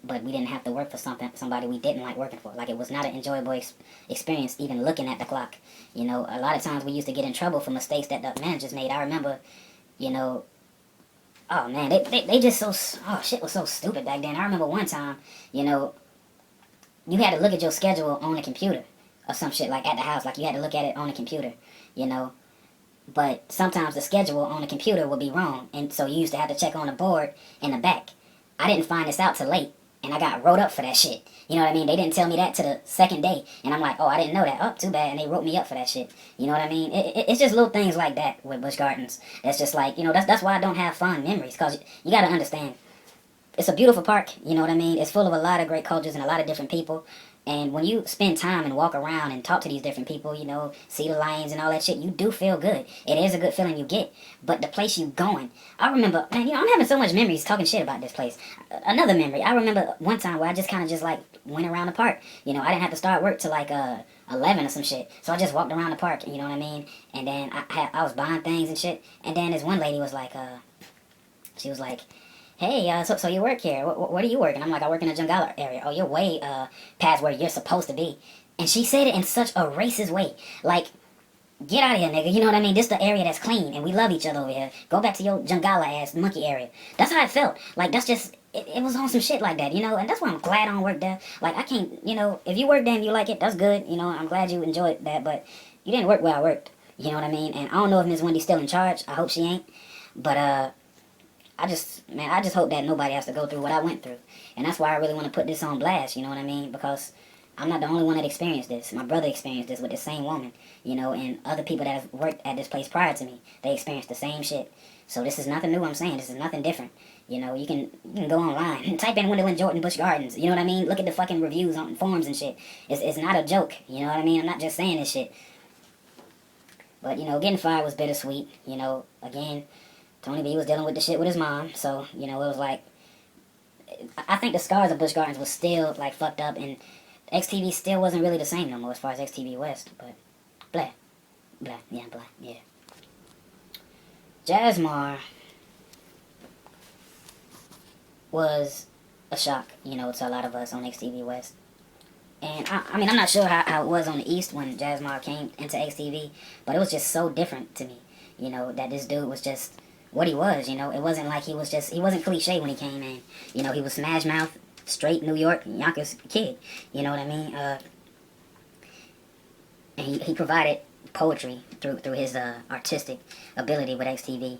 but we didn't have to work for somebody we didn't like working for. Like it was not an enjoyable experience even looking at the clock. A lot of times we used to get in trouble for mistakes that the managers made. I remember, oh man, they just shit was so stupid back then. I remember one time, you had to look at your schedule on the computer or some shit like at the house, like you had to look at it on the computer, But sometimes the schedule on the computer would be wrong, and so you used to have to check on the board in the back. I didn't find this out till late, and I got wrote up for that shit. You know what I mean? They didn't tell me that till the second day, and I'm like, oh, I didn't know that. Oh, too bad, and they wrote me up for that shit. You know what I mean? It's just little things like that with Busch Gardens. That's just like, that's why I don't have fond memories, because you got to understand, it's a beautiful park, you know what I mean? It's full of a lot of great cultures and a lot of different people. And when you spend time and walk around and talk to these different people, see the lions and all that shit, you do feel good. It is a good feeling you get. But the place you going, I remember, man, I'm having so much memories talking shit about this place. Another memory, I remember one time where I just kind of just like went around the park. I didn't have to start work till like 11 or some shit. So I just walked around the park, you know what I mean? And then I was buying things and shit. And then this one lady was like, she was like, hey, so you work here. What do you work? And I'm like, I work in the Jungala area. Oh, you're way past where you're supposed to be. And she said it in such a racist way. Like, get out of here, nigga. You know what I mean? This the area that's clean, and we love each other over here. Go back to your Jungala-ass monkey area. That's how it felt. Like, that's just, it was on some shit like that, And that's why I'm glad I don't work there. Like, I can't, if you work there and you like it, that's good. I'm glad you enjoyed that, but you didn't work where I worked. You know what I mean? And I don't know if Miss Wendy's still in charge. I hope she ain't. But, I just hope that nobody has to go through what I went through. And that's why I really want to put this on blast, you know what I mean? Because I'm not the only one that experienced this. My brother experienced this with the same woman, and other people that have worked at this place prior to me, they experienced the same shit. So this is nothing new, I'm saying. This is nothing different. You can go online and type in Wendell and Jordan Busch Gardens. You know what I mean? Look at the fucking reviews on forums and shit. It's not a joke, you know what I mean? I'm not just saying this shit. But, getting fired was bittersweet, again. Tony B was dealing with the shit with his mom, so, it was like, I think the scars of Busch Gardens was still, like, fucked up, and XTV still wasn't really the same no more as far as XTV West, but, blah, yeah. Jazzmar was a shock, to a lot of us on XTV West. And, I mean, I'm not sure how it was on the East when Jazzmar came into XTV, but it was just so different to me, that this dude was just what he was, It wasn't like he wasn't cliche when he came in. He was smash mouth, straight New York, Yonkers kid. You know what I mean? and he provided poetry through his artistic ability with XTV.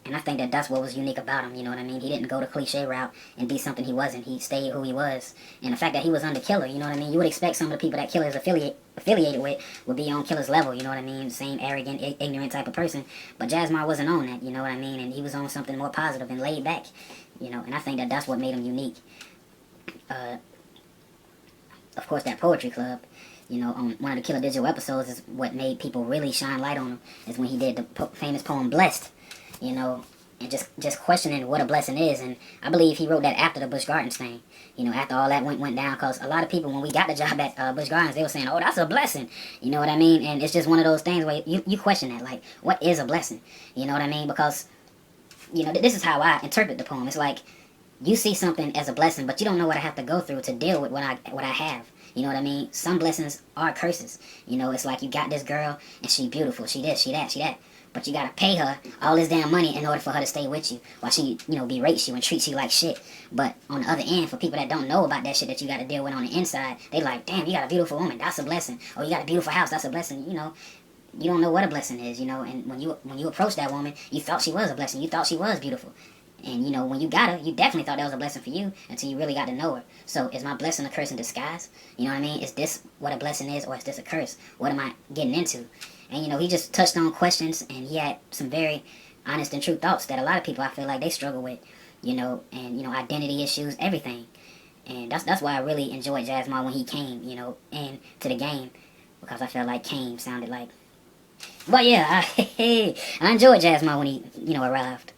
And I think that that's what was unique about him, you know what I mean? He didn't go the cliche route and be something he wasn't. He stayed who he was. And the fact that he was under Killer, you know what I mean? You would expect some of the people that Killer is affiliated with would be on Killer's level, you know what I mean? Same arrogant, ignorant type of person. But Jazzmar wasn't on that, you know what I mean? And he was on something more positive and laid back, you know? And I think that that's what made him unique. Of course, that Poetry Club, you know, on one of the Killer Digital episodes is what made people really shine light on him, is when he did the famous poem Blessed, you know, and just questioning what a blessing is. And I believe he wrote that after the Busch Gardens thing, you know, after all that went down, because a lot of people, when we got the job at Busch Gardens, they were saying, oh, that's a blessing, you know what I mean? And it's just one of those things where you question that, like, what is a blessing, you know what I mean? Because, you know, this is how I interpret the poem. It's like, you see something as a blessing, but you don't know what I have to go through to deal with what I have. You know what I mean? Some blessings are curses. You know, it's like you got this girl, and she beautiful, she this, she that, she that. But you gotta pay her all this damn money in order for her to stay with you, while she, you know, berates you and treats you like shit. But on the other end, for people that don't know about that shit that you gotta deal with on the inside, they like, damn, you got a beautiful woman, that's a blessing. Or you got a beautiful house, that's a blessing. You know, you don't know what a blessing is, you know. And when you approach that woman, you thought she was a blessing, you thought she was beautiful. And, you know, when you got her, you definitely thought that was a blessing for you until you really got to know her. So, is my blessing a curse in disguise? You know what I mean? Is this what a blessing is, or is this a curse? What am I getting into? And, you know, he just touched on questions, and he had some very honest and true thoughts that a lot of people, I feel like, they struggle with, you know, and, you know, identity issues, everything. And that's why I really enjoyed Jazzmar when he came, you know, into the game, because I felt like came sounded like... But, yeah, I enjoyed Jazzmar when he, you know, arrived.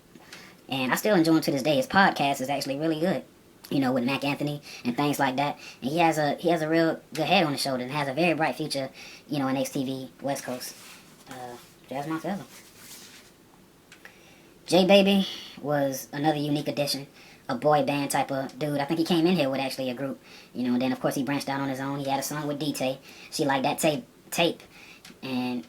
And I still enjoy him to this day. His podcast is actually really good, you know, with Mac Anthony and things like that. And he has a real good head on his shoulder and has a very bright future, you know, in XTV West Coast. Jazzmar Feather. J Baby was another unique addition, a boy band type of dude. I think he came in here with actually a group, you know. And then of course he branched out on his own. He had a song with D-Tay. She liked that tape, and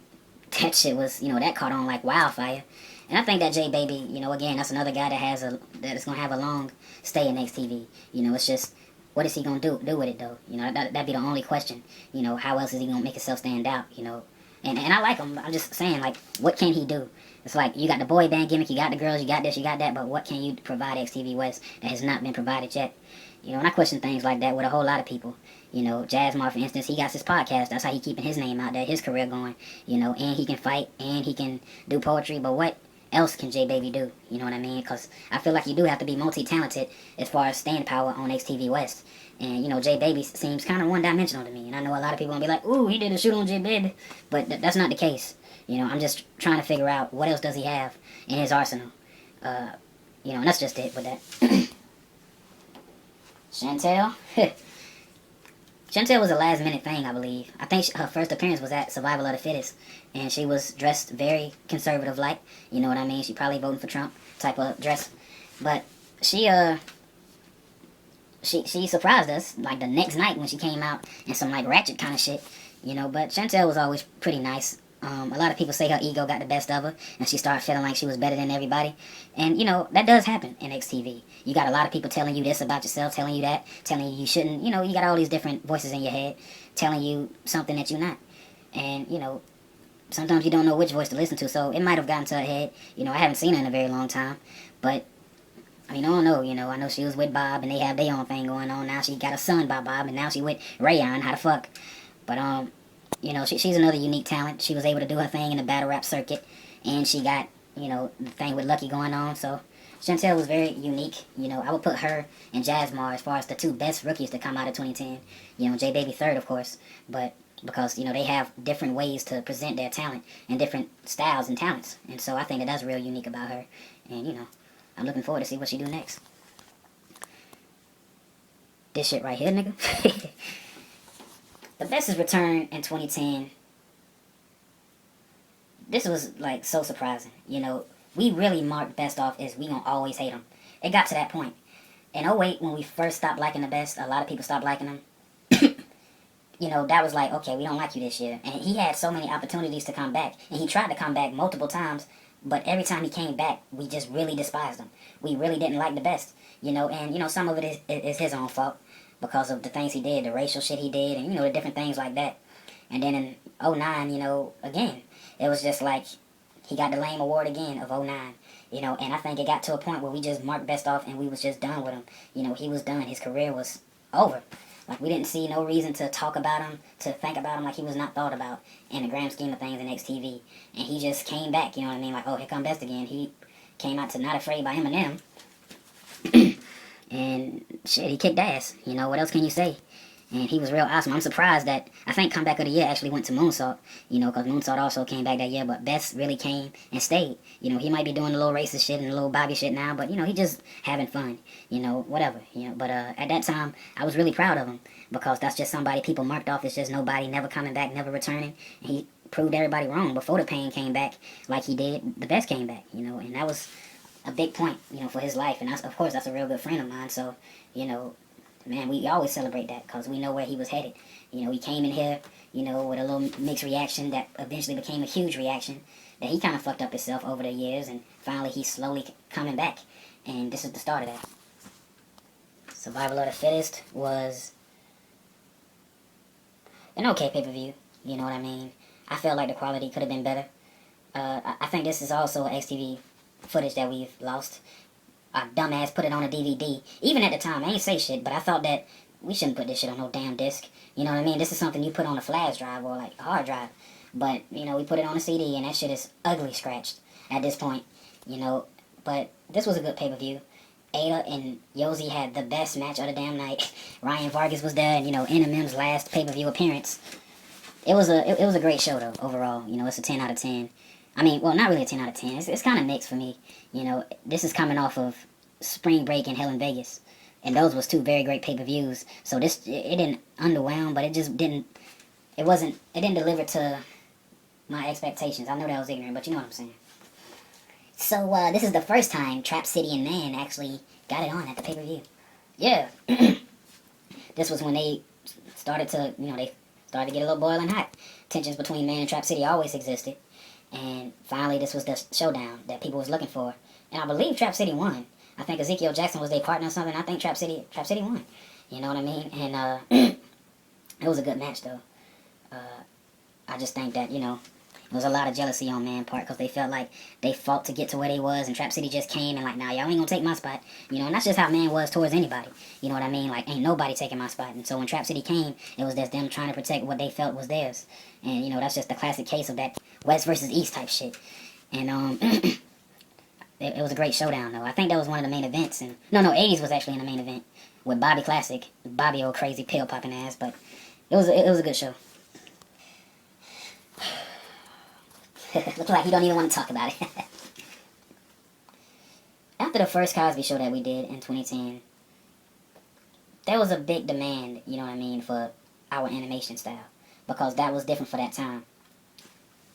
that shit was, you know, that caught on like wildfire. And I think that J Baby, you know, again, that's another guy that is gonna have a long stay in XTV. You know, it's just, what is he gonna do with it though? You know, that'd be the only question. You know, how else is he gonna make himself stand out? You know, and I like him. I'm just saying, like, what can he do? It's like, you got the boy band gimmick, you got the girls, you got this, you got that, but what can you provide XTV West that has not been provided yet? You know, and I question things like that with a whole lot of people. You know, Jazzmar, for instance, he got his podcast. That's how he keeping his name out there, his career going. You know, and he can fight, and he can do poetry, but what else can J Baby do? You know what I mean? Because I feel like you do have to be multi-talented as far as staying power on XTV West. And, you know, J Baby seems kind of one-dimensional to me. And I know a lot of people gonna be like, ooh, he did a shoot on J Baby. But that's not the case. You know, I'm just trying to figure out what else does he have in his arsenal. You know, and that's just it with that. Chantel. Chantel was a last-minute thing, I believe. I think her first appearance was at Survival of the Fittest, and she was dressed very conservative-like. You know what I mean? She probably voting for Trump type of dress. But she surprised us, like, the next night when she came out in some, like, ratchet kind of shit. You know, but Chantel was always pretty nice. A lot of people say her ego got the best of her, and she started feeling like she was better than everybody. And, you know, that does happen in XTV. You got a lot of people telling you this about yourself, telling you that, telling you you shouldn't. You know, you got all these different voices in your head telling you something that you're not. And, you know, sometimes you don't know which voice to listen to, so it might have gotten to her head. You know, I haven't seen her in a very long time, but, I mean, I don't know, you know. I know she was with Bob, and they have their own thing going on. Now she got a son by Bob, and now she with Rayon. How the fuck? But, you know, she's another unique talent. She was able to do her thing in the battle rap circuit, and she got, you know, the thing with Lucky going on. So Chantel was very unique. You know, I would put her and Jazzmar as far as the two best rookies to come out of 2010. You know, J Baby third, of course, but because, you know, they have different ways to present their talent and different styles and talents. And so I think that's real unique about her. And, you know, I'm looking forward to see what she do next. This shit right here, nigga. The Best's return in 2010, this was, like, so surprising. You know, we really marked Best off as we gonna always hate him. It got to that point. In '08, when we first stopped liking the Best, a lot of people stopped liking him. You know, that was like, okay, we don't like you this year. And he had so many opportunities to come back. And he tried to come back multiple times, but every time he came back, we just really despised him. We really didn't like the Best. You know, and, you know, some of it is his own fault, because of the things he did, the racial shit he did, and, you know, the different things like that. And then in '09, you know, again, it was just like he got the lame award again of '09. You know, and I think it got to a point where we just marked Best off and we was just done with him. You know, he was done. His career was over. Like, we didn't see no reason to talk about him, to think about him like he was not thought about in the grand scheme of things in XTV. And he just came back, you know what I mean? Like, oh, here come Best again. He came out to Not Afraid by Eminem. And shit, he kicked ass. You know, what else can you say? And he was real awesome. I'm surprised that, I think Comeback of the Year actually went to Moonsault, you know, because Moonsault also came back that year, but Best really came and stayed. You know, he might be doing a little racist shit and a little Bobby shit now, but, you know, he just having fun, you know, whatever, you know. But at that time, I was really proud of him, because that's just somebody people marked off as just nobody, never coming back, never returning. And he proved everybody wrong. Before the Pain came back like he did, the Best came back, you know, and that was a big point, you know, for his life. And that's, of course, that's a real good friend of mine, so, you know, man, we always celebrate that because we know where he was headed. You know, he came in here, you know, with a little mixed reaction that eventually became a huge reaction. That he kind of fucked up himself over the years, and finally he's slowly coming back. And this is the start of that. Survival of the Fittest was an okay pay-per-view. You know what I mean? I felt like the quality could have been better. I think this is also XTV footage that we've lost. Our dumbass put it on a DVD. Even at the time, I ain't say shit, but I thought that we shouldn't put this shit on no damn disc. You know what I mean? This is something you put on a flash drive or like a hard drive. But, you know, we put it on a CD and that shit is ugly scratched at this point. You know, but this was a good pay-per-view. Ada and Yosi had the best match of the damn night. Ryan Vargas was there, and, you know, Eminem's last pay-per-view appearance. It was a great show, though, overall. You know, it's a 10 out of 10. I mean, well, not really a 10 out of 10. It's kind of mixed for me. You know, this is coming off of Spring Break and Hell in Vegas. And those was two very great pay-per-views. So this, it didn't underwhelm, but it just didn't, it didn't deliver to my expectations. I know that was ignorant, but you know what I'm saying. So, this is the first time Trap City and Man actually got it on at the pay-per-view. Yeah. This was when they started to, you know, they started to get a little boiling hot. Tensions between Man and Trap City always existed. And finally, this was the showdown that people was looking for. And I believe Trap City won. I think Ezekiel Jackson was their partner or something. I think Trap City won. You know what I mean? And it was a good match, though. I just think that, you know, there was a lot of jealousy on Man's part because they felt like they fought to get to where they was, and Trap City just came and like, nah, y'all ain't gonna take my spot. You know, and that's just how Man was towards anybody. You know what I mean? Like, ain't nobody taking my spot. And so when Trap City came, it was just them trying to protect what they felt was theirs. And, you know, that's just the classic case of that West versus East type shit. And, it was a great showdown, though. I think that was one of the main events. And no, 80s was actually in the main event with Bobby Classic. Bobby, old crazy pill popping ass, but it was a good show. Look like he don't even want to talk about it. After the first Cosby Show that we did in 2010, there was a big demand, you know what I mean, for our animation style. Because that was different for that time.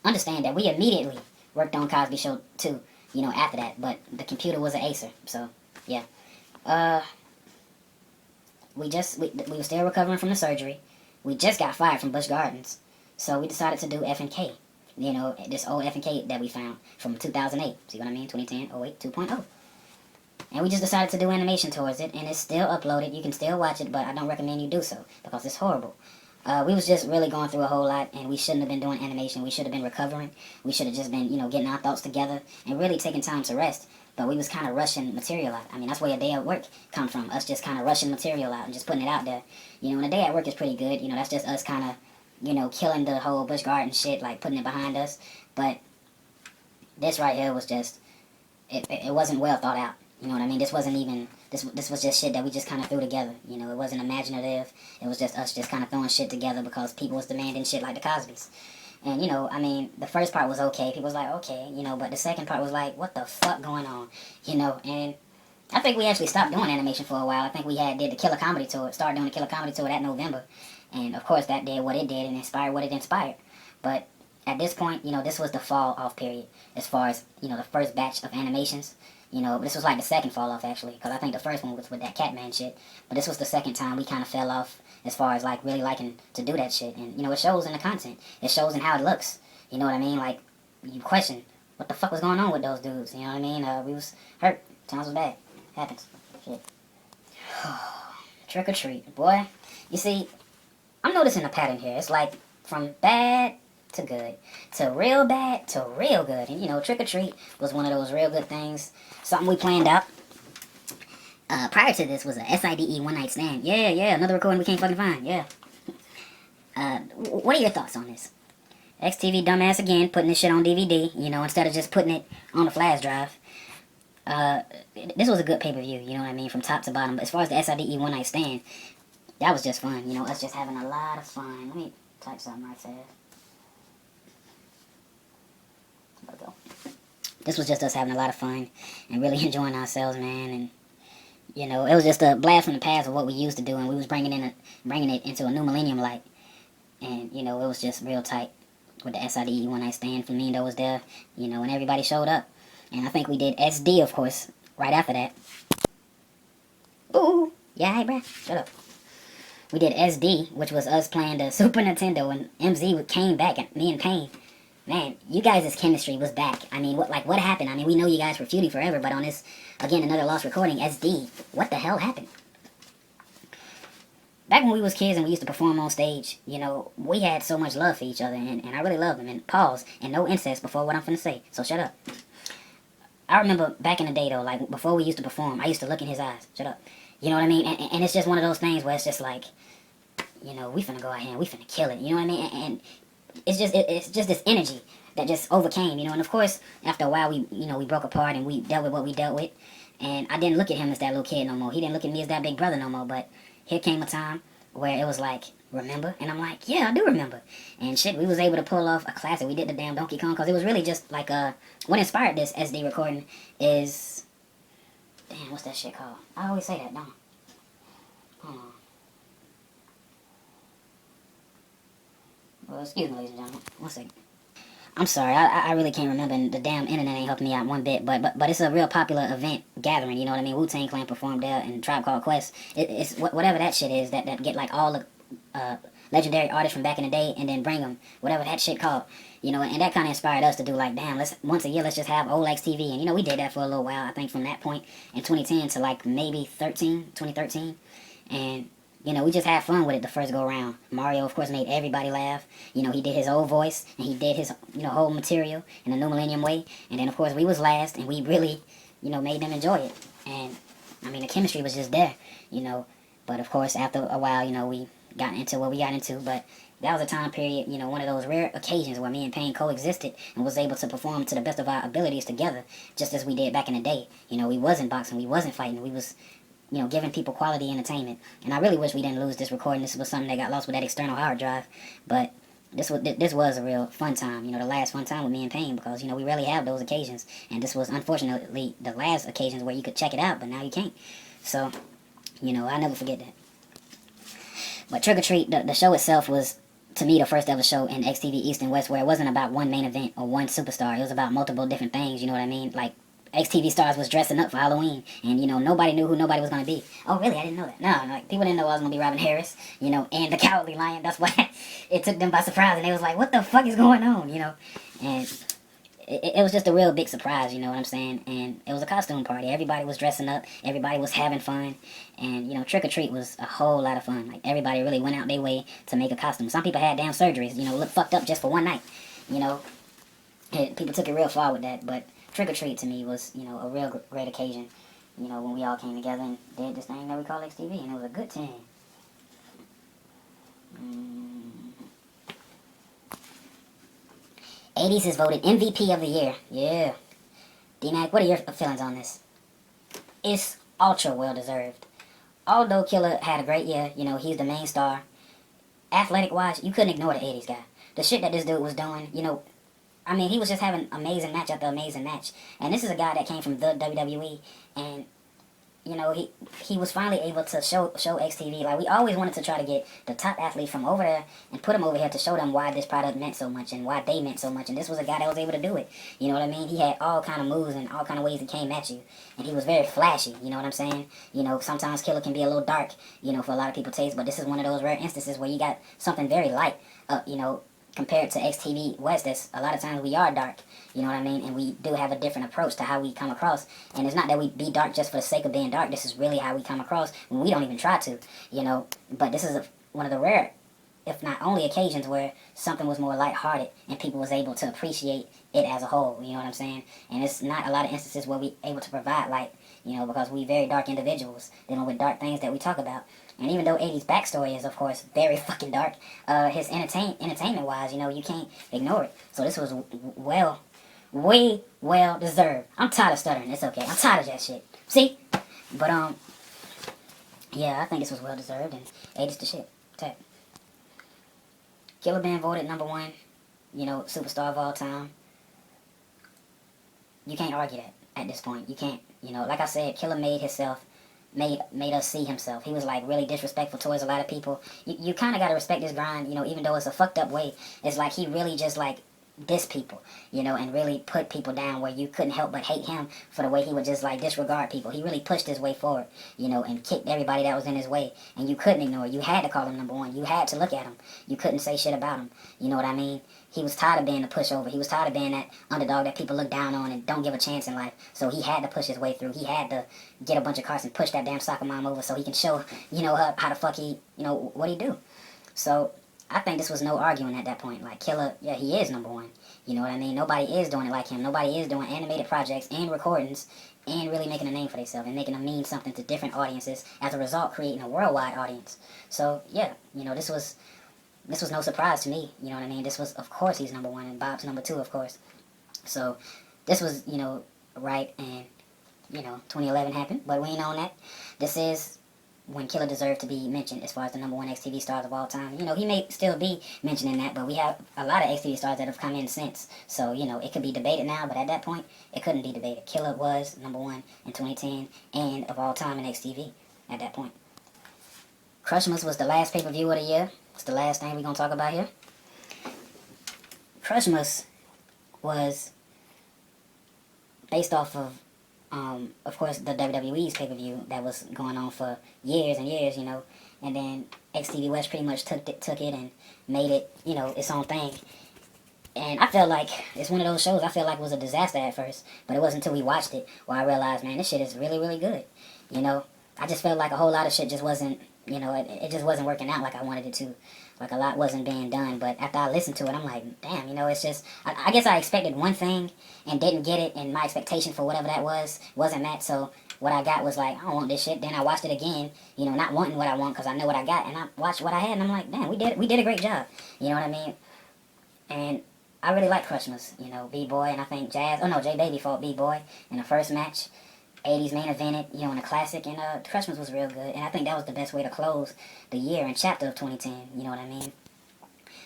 Understand that we immediately worked on Cosby Show 2, you know, after that. But the computer was an acer, so, yeah. We were still recovering from the surgery. We just got fired from Busch Gardens. So we decided to do F&K. You know, this old F&K that we found from 2008. See what I mean? 2010, 08, 2.0. And we just decided to do animation towards it, and it's still uploaded. You can still watch it, but I don't recommend you do so, because it's horrible. We was just really going through a whole lot, and we shouldn't have been doing animation. We should have been recovering. We should have just been, you know, getting our thoughts together and really taking time to rest. But we was kind of rushing material out. I mean, that's where a day at work come from. Us just kind of rushing material out and just putting it out there. You know, and a day at work is pretty good. You know, that's just us kind of, you know, killing the whole Busch Garden shit, like putting it behind us. But this right here was just, it wasn't well thought out. You know what I mean? This wasn't even, this was just shit that we just kind of threw together. You know, it wasn't imaginative. It was just us just kind of throwing shit together because people was demanding shit like the Cosbys. And, you know, I mean, the first part was okay. People was like, okay, you know, but the second part was like, what the fuck going on? You know, and I think we actually stopped doing animation for a while. I think we did the Killer Comedy Tour, started doing the Killer Comedy Tour that November. And, of course, that did what it did and inspired what it inspired. But at this point, you know, this was the fall-off period as far as, you know, the first batch of animations. You know, this was like the second fall-off, actually, because I think the first one was with that Catman shit. But this was the second time we kind of fell off as far as, like, really liking to do that shit. And, you know, it shows in the content. It shows in how it looks. You know what I mean? Like, you question what the fuck was going on with those dudes. You know what I mean? We was hurt. Times was bad. Happens. Shit. Trick or treat. Boy, you see, I'm noticing a pattern here. It's like from bad to good, to real bad to real good. And you know, Trick or Treat was one of those real good things. Something we planned out. Prior to this was a SIDE one night stand. Yeah, another recording we can't fucking find. Yeah. What are your thoughts on this? XTV dumbass again, putting this shit on DVD, you know, instead of just putting it on the flash drive. This was a good pay-per-view, you know what I mean, from top to bottom. But as far as the SIDE one night stand, that was just fun, you know, us just having a lot of fun. Let me type something right there. There we go. This was just us having a lot of fun and really enjoying ourselves, man. And you know, it was just a blast from the past of what we used to do, and we was bringing it into a new millennium light. And you know, it was just real tight with the SIDE one night stand. Flamingo was there, you know, and everybody showed up. And I think we did SD, of course, right after that. Ooh, yeah, hey, bruh, shut up. We did SD, which was us playing the Super Nintendo, and MZ came back, and me and Payne. Man, you guys' chemistry was back. I mean, what happened? I mean, we know you guys were feuding forever, but on this, again, another lost recording, SD, what the hell happened? Back when we was kids and we used to perform on stage, you know, we had so much love for each other, and I really loved them. And pause, and no incest before what I'm finna say, so shut up. I remember back in the day, though, like, before we used to perform, I used to look in his eyes. Shut up. You know what I mean? And it's just one of those things where it's just like, you know, we finna go out here and we finna kill it. You know what I mean? And it's just this energy that just overcame, you know. And of course, after a while, we broke apart and we dealt with what we dealt with. And I didn't look at him as that little kid no more. He didn't look at me as that big brother no more. But here came a time where it was like, remember? And I'm like, yeah, I do remember. And shit, we was able to pull off a classic. We did the damn Donkey Kong, because it was really just like, what inspired this SD recording is, damn, what's that shit called? I always say that, don't I? Hold on. Well, excuse me, ladies and gentlemen. 1 second. I'm sorry, I really can't remember, and the damn internet ain't helping me out one bit, but it's a real popular event gathering, you know what I mean? Wu-Tang Clan performed there, and Tribe Called Quest. It's whatever that shit is, that get like all the legendary artists from back in the day, and then bring them, whatever that shit called, you know, and that kind of inspired us to do like, damn, once a year, let's just have old XTV, and you know, we did that for a little while, I think from that point in 2010 to like maybe 2013, and you know, we just had fun with it the first go around. Mario, of course, made everybody laugh. You know, he did his old voice, and he did his, you know, whole material in the New Millennium way. And then, of course, we was last, and we really, you know, made them enjoy it. And, I mean, the chemistry was just there, you know. But, of course, after a while, you know, we got into what we got into. But that was a time period, you know, one of those rare occasions where me and Payne coexisted and was able to perform to the best of our abilities together, just as we did back in the day. You know, we wasn't boxing, we wasn't fighting, we was, you know, giving people quality entertainment. And I really wish we didn't lose this recording. This was something that got lost with that external hard drive. But this was a real fun time, you know, the last fun time with me and Payne, because, you know, we rarely have those occasions. And this was, unfortunately, the last occasions where you could check it out, but now you can't. So, you know, I never forget that. But Trick or Treat, the show itself was, to me, the first ever show in XTV East and West where it wasn't about one main event or one superstar. It was about multiple different things, you know what I mean? Like, XTV stars was dressing up for Halloween, and you know, nobody knew who nobody was gonna be. Oh, really? I didn't know that. No, like, people didn't know I was gonna be Robin Harris, you know, and the Cowardly Lion. That's why it took them by surprise, and they was like, "What the fuck is going on?" You know, and it was just a real big surprise. You know what I'm saying? And it was a costume party. Everybody was dressing up. Everybody was having fun, and you know, Trick or Treat was a whole lot of fun. Like, everybody really went out their way to make a costume. Some people had damn surgeries, you know, look fucked up just for one night. You know, people took it real far with that, but Trick or Treat to me was, you know, a real great occasion, you know, when we all came together and did this thing that we call XTV, and it was a good time. 80s is voted MVP of the year. Yeah. D-Mac, what are your feelings on this? It's ultra well deserved. Although Killer had a great year, you know, he's the main star. Athletic-wise, you couldn't ignore the 80s guy. The shit that this dude was doing, you know, I mean, he was just having amazing match after amazing match. And this is a guy that came from the WWE, and, you know, he was finally able to show XTV. Like, we always wanted to try to get the top athlete from over there and put him over here to show them why this product meant so much and why they meant so much. And this was a guy that was able to do it. You know what I mean? He had all kind of moves and all kind of ways he came at you. And he was very flashy, you know what I'm saying? You know, sometimes Killer can be a little dark, you know, for a lot of people's taste, but this is one of those rare instances where you got something very light, you know, compared to XTV West. That's a lot of times we are dark, you know what I mean, and we do have a different approach to how we come across. And it's not that we be dark just for the sake of being dark. This is really how we come across when we don't even try to, you know. But this is one of the rare if not only occasions where something was more lighthearted and people was able to appreciate it as a whole, you know what I'm saying? And it's not a lot of instances where we able to provide light, you know, because we very dark individuals dealing with dark things that we talk about. And even though 80's backstory is, of course, very fucking dark, his entertainment-wise, you know, you can't ignore it. So this was way well deserved. I'm tired of stuttering. It's okay. I'm tired of that shit. See? But, yeah, I think this was well deserved, and 80's the shit. Tech. Killer been voted #1, you know, superstar of all time. You can't argue that at this point. You can't, you know, like I said, Killer made himself, made us see himself. He was like really disrespectful towards a lot of people. You kind of got to respect his grind, you know, even though it's a fucked up way. It's like he really just like diss people, you know, and really put people down where you couldn't help but hate him for the way he would just like disregard people. He really pushed his way forward, you know, and kicked everybody that was in his way, and you couldn't ignore it. You had to call him #1. You had to look at him. You couldn't say shit about him. You know what I mean? He was tired of being the pushover. He was tired of being that underdog that people look down on and don't give a chance in life. So he had to push his way through. He had to get a bunch of carts and push that damn soccer mom over so he can show, you know, how the fuck he, you know, what he do. So I think this was no arguing at that point. Like, Killer, yeah, he is #1. You know what I mean? Nobody is doing it like him. Nobody is doing animated projects and recordings and really making a name for themselves and making them mean something to different audiences. As a result, creating a worldwide audience. So, yeah, you know, this was no surprise to me. You know what I mean? This was, of course, he's #1 and Bob's #2, of course. So, this was, you know, right, and, you know, 2011 happened, but we ain't on that. This is when Killer deserved to be mentioned as far as the #1 XTV stars of all time. You know, he may still be mentioning that, but we have a lot of XTV stars that have come in since. So, you know, it could be debated now, but at that point, it couldn't be debated. Killer was #1 in 2010 and of all time in XTV at that point. Crushmas was the last pay-per-view of the year. It's the last thing we're going to talk about here. Crushmas was based off of course, the WWE's pay-per-view that was going on for years and years, you know, and then XTV West pretty much took it and made it, you know, its own thing. And I felt like it's one of those shows I feel like was a disaster at first, but it wasn't until we watched it where I realized, man, this shit is really, really good. You know, I just felt like a whole lot of shit just wasn't, you know, it just wasn't working out like I wanted it to. Like, a lot wasn't being done, but after I listened to it, I'm like, damn, you know, it's just, I guess I expected one thing and didn't get it, and my expectation for whatever that wasn't that, so what I got was like, I don't want this shit. Then I watched it again, you know, not wanting what I want because I know what I got, and I watched what I had, and I'm like, damn, we did a great job, you know what I mean? And I really like Crushmas, you know, B-Boy, and I think J Baby fought B-Boy in the first match. 80's main evented, you know, in a classic, and Crushmas was real good, and I think that was the best way to close the year and chapter of 2010, you know what I mean?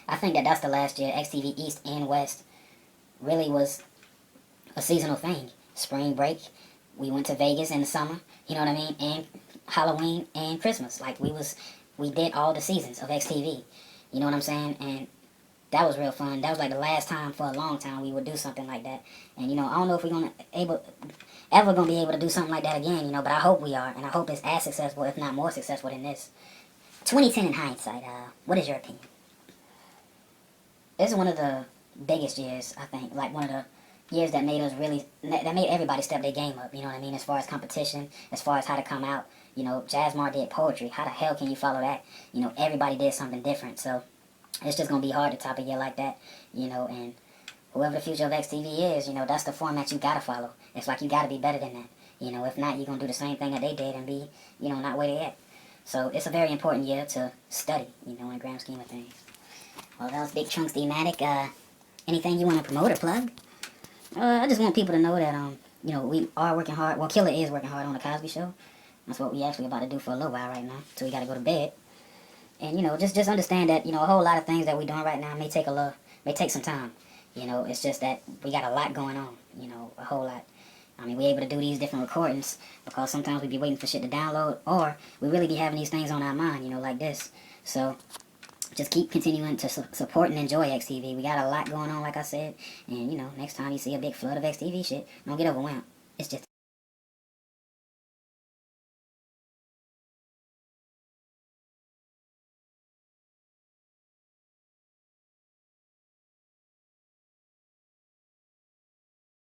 I think that's the last year XTV East and West really was a seasonal thing. Spring break, we went to Vegas in the summer, you know what I mean, and Halloween and Christmas. Like, we did all the seasons of XTV, you know what I'm saying, and that was real fun. That was like the last time for a long time we would do something like that. And, you know, I don't know if we're ever gonna be able to do something like that again, you know, but I hope we are, and I hope it's as successful, if not more successful than this. 2010 in hindsight, what is your opinion? This is one of the biggest years, I think, like one of the years that made everybody step their game up, you know what I mean, as far as competition, as far as how to come out. You know, Jazzmar did poetry. How the hell can you follow that? You know, everybody did something different, so it's just going to be hard to top a year like that, you know, and whoever the future of XTV is, you know, that's the format you got to follow. It's like you got to be better than that, you know. If not, you're going to do the same thing that they did and be, you know, not where they at. So it's a very important year to study, you know, in the grand scheme of things. Well, that was Big Trunks Thematic. Anything you want to promote or plug? I just want people to know that, you know, we are working hard. Well, Killer is working hard on The Cosby Show. That's what we actually about to do for a little while right now, so we got to go to bed. And, you know, just understand that, you know, a whole lot of things that we're doing right now may take some time. You know, it's just that we got a lot going on, you know, a whole lot. I mean, we're able to do these different recordings because sometimes we be waiting for shit to download, or we really be having these things on our mind, you know, like this. So just keep continuing to support and enjoy XTV. We got a lot going on, like I said. And, you know, next time you see a big flood of XTV shit, don't get overwhelmed. It's just